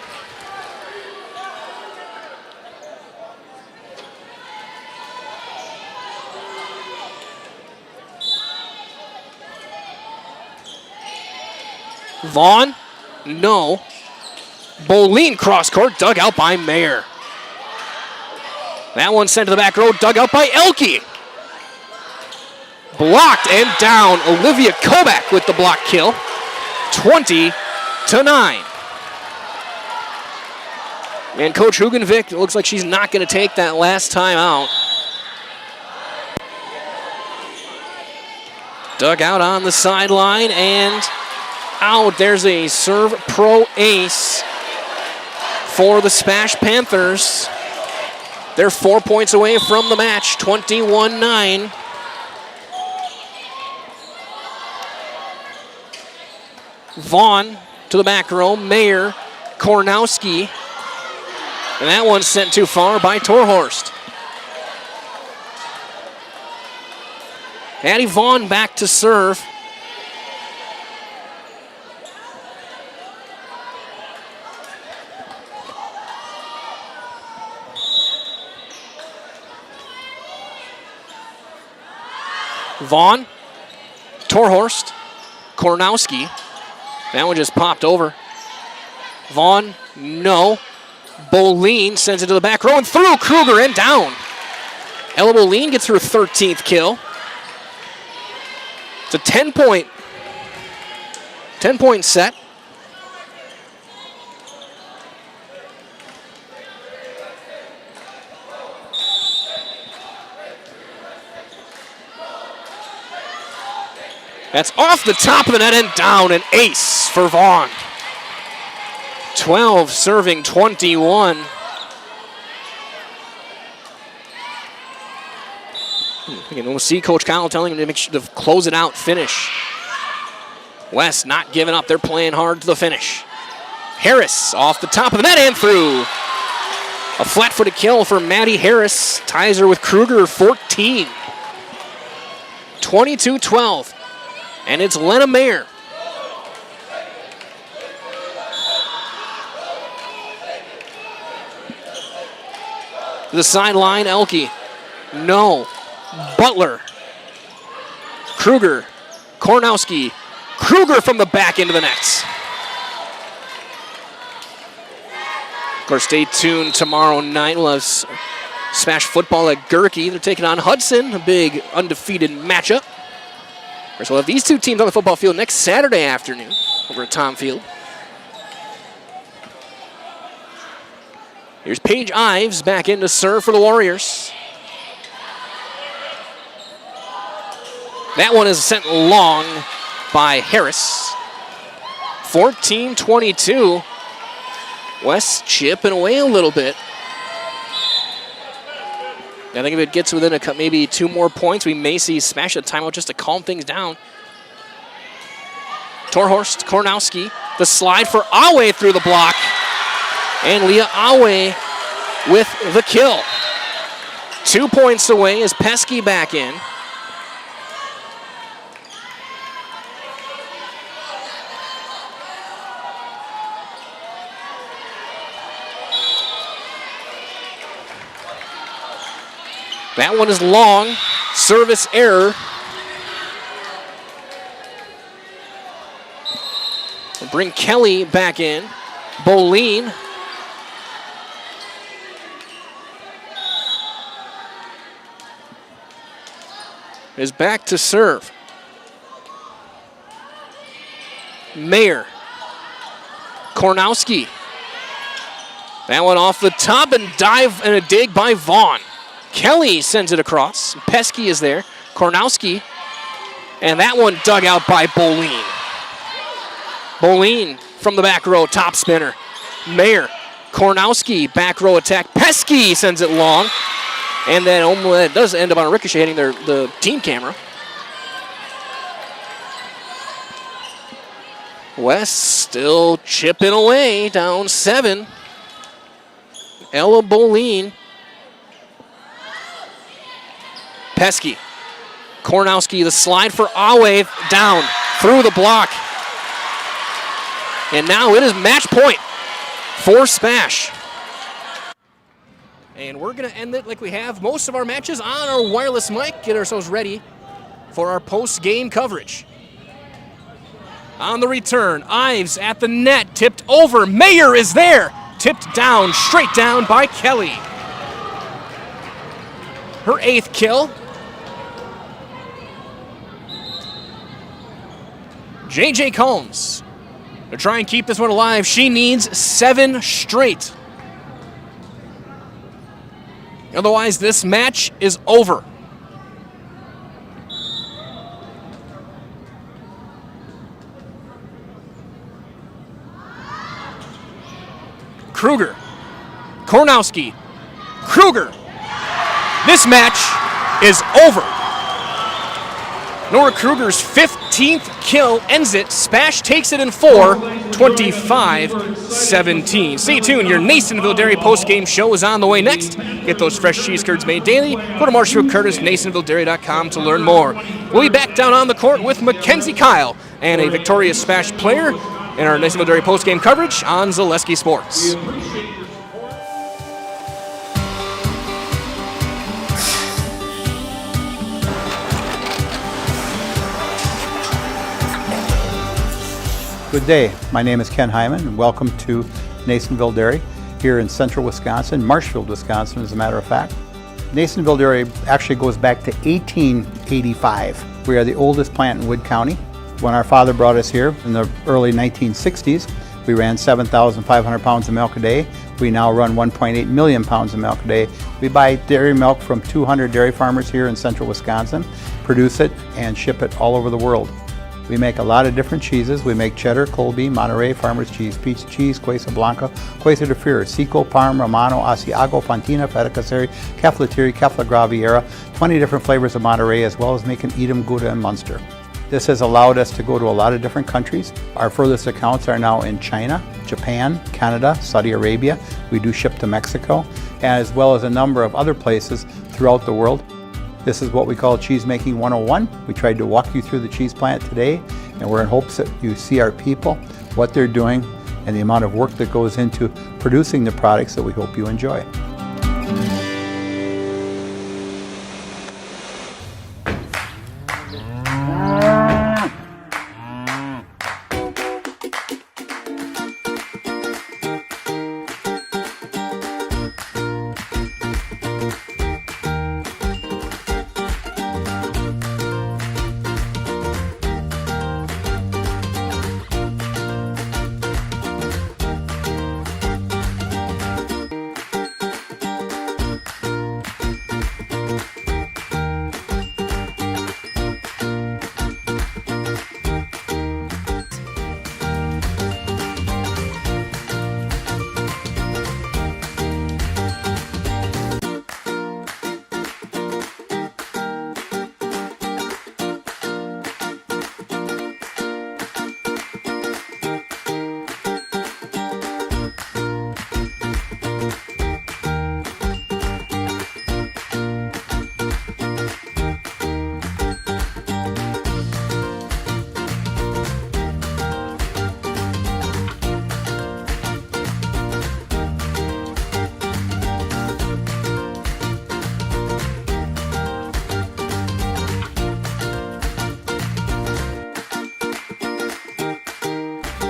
Vaughn, no. Boleen cross court, dug out by Mayer. That one sent to the back row, dug out by Elke. Blocked and down. Olivia Kovac with the block kill. 20-9. And Coach Hugenvik, it looks like she's not going to take that last time out. Dug out on the sideline and out. There's a serve pro ace for the SPASH Panthers. They're 4 points away from the match, 21-9. Vaughn to the back row, Mayer, Kornowski. And that one's sent too far by Torhorst. Addie Vaughn back to serve. Vaughn, Torhorst, Kornowski. That one just popped over. Vaughn, no. Boleen sends it to the back row and through. Kruger and down. Ella Boleen gets her 13th kill. It's a 10-point set. That's off the top of the net and down, an ace for Vaughn. 12 serving 21. Again, we'll see Coach Connell telling him to make sure to close it out, finish. West not giving up, they're playing hard to the finish. Harris off the top of the net and through. A flat-footed kill for Maddie Harris, ties her with Kruger, 14. 22-12. And it's Lena Mayer. To the sideline, Elke. No. Butler. Kruger. Kornowski. Kruger from the back into the nets. Of course, stay tuned tomorrow night. We'll have SPASH football at Gerke. They're taking on Hudson, a big undefeated matchup. Of course, we'll have these two teams on the football field next Saturday afternoon over at Tom Field. Here's Paige Ives back in to serve for the Warriors. That one is sent long by Harris. 14-22. West chipping away a little bit. I think if it gets within maybe 2 more points, we may see SPASH a timeout just to calm things down. Torhorst, Kornowski, the slide for Awe through the block. And Leah Awe with the kill. 2 points away as Pesky back in. That one is long. Service error. We'll bring Kelly back in. Boleen. Is back to serve. Mayer. Kornowski. That one off the top and dive and a dig by Vaughn. Kelly sends it across. Pesky is there. Kornowski. And that one dug out by Boleen. Boleen from the back row, top spinner. Mayer. Kornowski, back row attack. Pesky sends it long. And then it does end up on a ricochet hitting the team camera. West still chipping away, down 7. Ella Boleen. Pesky. Kornowski, the slide for Awe, down through the block. And now it is match point for SPASH. And we're going to end it like we have most of our matches on our wireless mic. Get ourselves ready for our post-game coverage. On the return, Ives at the net, tipped over. Mayer is there. Tipped down, straight down by Kelly. Her 8th kill. JJ Combs to try and keep this one alive. She needs 7 straight. Otherwise, this match is over. Kruger. Kornowski. Kruger. This match is over. Nora Kruger's 15th kill ends it. SPASH takes it in 4, 25-17. Stay tuned. Your Nasonville Dairy post-game show is on the way next. Get those fresh cheese curds made daily. Go to Marshfield Curtis, NasonvilleDairy.com to learn more. We'll be back down on the court with Mackenzie Kyle and a victorious SPASH player in our Nasonville Dairy post-game coverage on Zaleski Sports. Good day. My name is Ken Hyman, and welcome to Nasonville Dairy here in central Wisconsin, Marshfield, Wisconsin, as a matter of fact. Nasonville Dairy actually goes back to 1885. We are the oldest plant in Wood County. When our father brought us here in the early 1960s, we ran 7,500 pounds of milk a day. We now run 1.8 million pounds of milk a day. We buy dairy milk from 200 dairy farmers here in central Wisconsin, produce it, and ship it all over the world. We make a lot of different cheeses. We make cheddar, Colby, Monterey, Farmer's Cheese, Pizza Cheese, Quesa Blanca, Quesa de Fury, Seco, Parm, Romano, Asiago, Fontina, Feta Caseri, Keflatiri, Kefla Graviera, 20 different flavors of Monterey, as well as making Edam, Gouda, and Munster. This has allowed us to go to a lot of different countries. Our furthest accounts are now in China, Japan, Canada, Saudi Arabia. We do ship to Mexico, as well as a number of other places throughout the world. This is what we call Cheese Making 101. We tried to walk you through the cheese plant today, and we're in hopes that you see our people, what they're doing, and the amount of work that goes into producing the products that we hope you enjoy.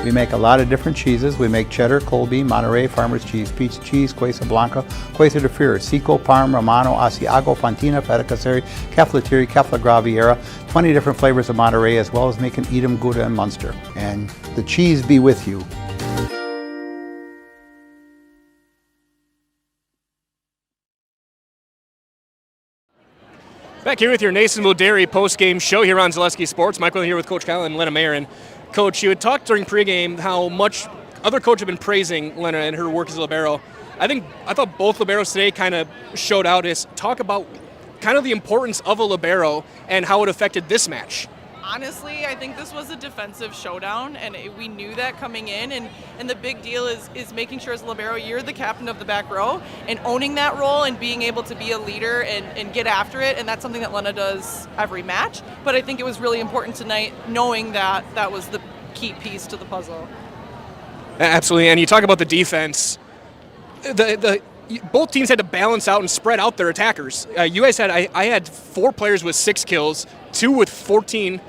We make a lot of different cheeses. We make cheddar, Colby, Monterey, Farmer's Cheese, Pizza Cheese, Quesa Blanca, Quesa de Freer, Seco, Parm, Romano, Asiago, Fontina, Feta Caseri, Cafetieri, Cafla Graviera, 20 different flavors of Monterey, as well as making Edam, Gouda, and Munster. And the cheese be with you. Back here with your Nasonville Dairy post-game show here on Zaleski Sports. Michael here with Coach Kyle and Lena Mayer. And Coach, you had talked during pregame how much other coaches have been praising Lena and her work as a libero. I thought both liberos today kind of showed out. Talk about kind of the importance of a libero and how it affected this match. Honestly, I think this was a defensive showdown, and we knew that coming in, and the big deal is making sure as a libero you're the captain of the back row and owning that role and being able to be a leader and get after it, and that's something that Lena does every match. But I think it was really important tonight knowing that that was the key piece to the puzzle. Absolutely, and you talk about the defense. Both teams had to balance out and spread out their attackers. You guys had, I had 4 players with 6 kills, 2 with 14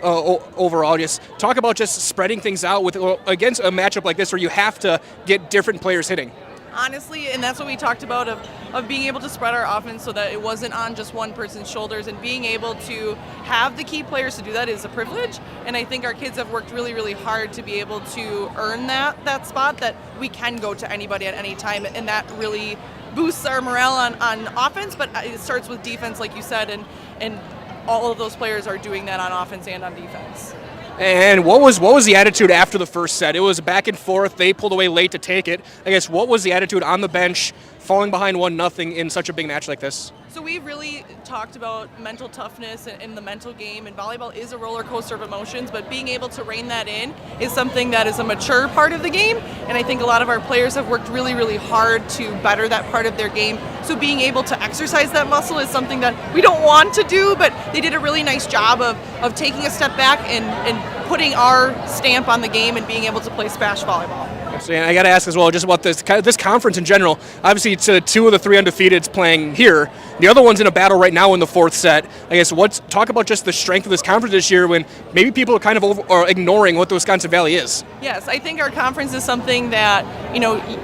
overall. Just talk about just spreading things out against a matchup like this where you have to get different players hitting. Honestly, and that's what we talked about of being able to spread our offense so that it wasn't on just one person's shoulders, and being able to have the key players to do that is a privilege. And I think our kids have worked really, really hard to be able to earn that spot that we can go to anybody at any time, and that really boosts our morale on offense, but it starts with defense, like you said, and all of those players are doing that on offense and on defense. And what was the attitude after the first set? It was back and forth. They pulled away late to take it. I guess what was the attitude on the bench, falling behind 1-0 in such a big match like this? So we really talked about mental toughness in the mental game, and volleyball is a roller coaster of emotions, but being able to rein that in is something that is a mature part of the game, and I think a lot of our players have worked really, really hard to better that part of their game. So being able to exercise that muscle is something that we don't want to do, but they did a really nice job of taking a step back and putting our stamp on the game and being able to play SPASH volleyball. And I got to ask as well, just about this conference in general. Obviously, it's 2 of the 3 undefeateds playing here. The other one's in a battle right now in the 4th set. I guess talk about just the strength of this conference this year when maybe people are kind of ignoring what the Wisconsin Valley is. Yes, I think our conference is something that,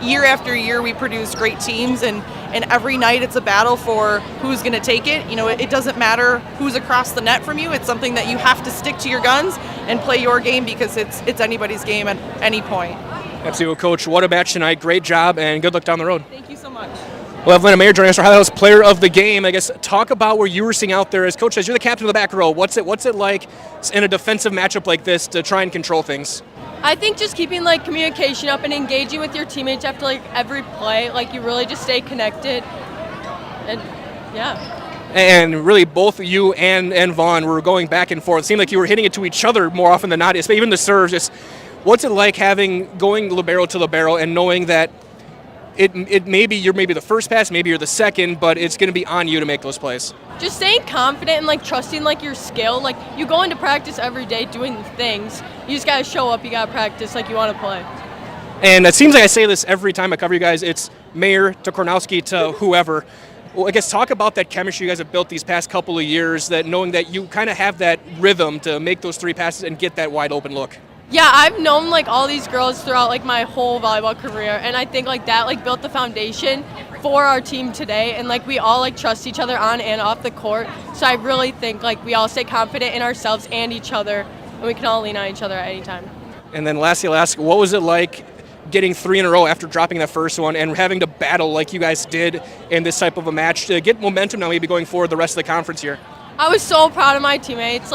year after year we produce great teams, and every night it's a battle for who's going to take it. It doesn't matter who's across the net from you. It's something that you have to stick to your guns and play your game, because it's anybody's game at any point. Absolutely, Coach. What a match tonight. Great job, and good luck down the road. Thank you so much. We'll have Lena Mayer joining us, our highlights player of the game. I guess talk about where you were seeing out there as Coach says you're the captain of the back row. What's it like in a defensive matchup like this to try and control things? I think just keeping communication up and engaging with your teammates after every play, you really just stay connected, and yeah. And really, both you and Vaughn were going back and forth. It seemed like you were hitting it to each other more often than not. Even the serves. Just what's it like going libero to libero and knowing that it maybe you're the first pass, maybe you're the second, but it's going to be on you to make those plays. Just staying confident and trusting your skill. You go into practice every day doing things. You just gotta show up. You gotta practice like you want to play. And it seems like I say this every time I cover you guys. It's Mayer to Kornowski to whoever. Well, I guess talk about that chemistry you guys have built these past couple of years, that knowing that you kind of have that rhythm to make those 3 passes and get that wide open look. Yeah, I've known all these girls throughout my whole volleyball career, and I think that built the foundation for our team today, and we all trust each other on and off the court. So I really think we all stay confident in ourselves and each other, and we can all lean on each other at any time. And then lastly, I'll ask, what was it like getting 3 in a row after dropping that first one and having to battle like you guys did in this type of a match to get momentum now maybe going forward the rest of the conference here? I was so proud of my teammates.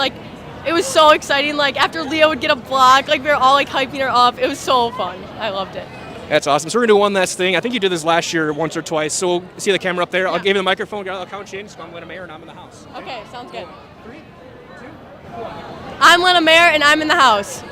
It was so exciting. After Leah would get a block, we were all hyping her up. It was so fun. I loved it. That's awesome. So we're going to do one last thing. I think you did this last year once or twice. So we'll see the camera up there. Yeah. I'll give you the microphone. I'll count you in. So I'm Lena Mayer and I'm in the house. Okay, sounds good. 3, 2, 1. I'm Lena Mayer and I'm in the house.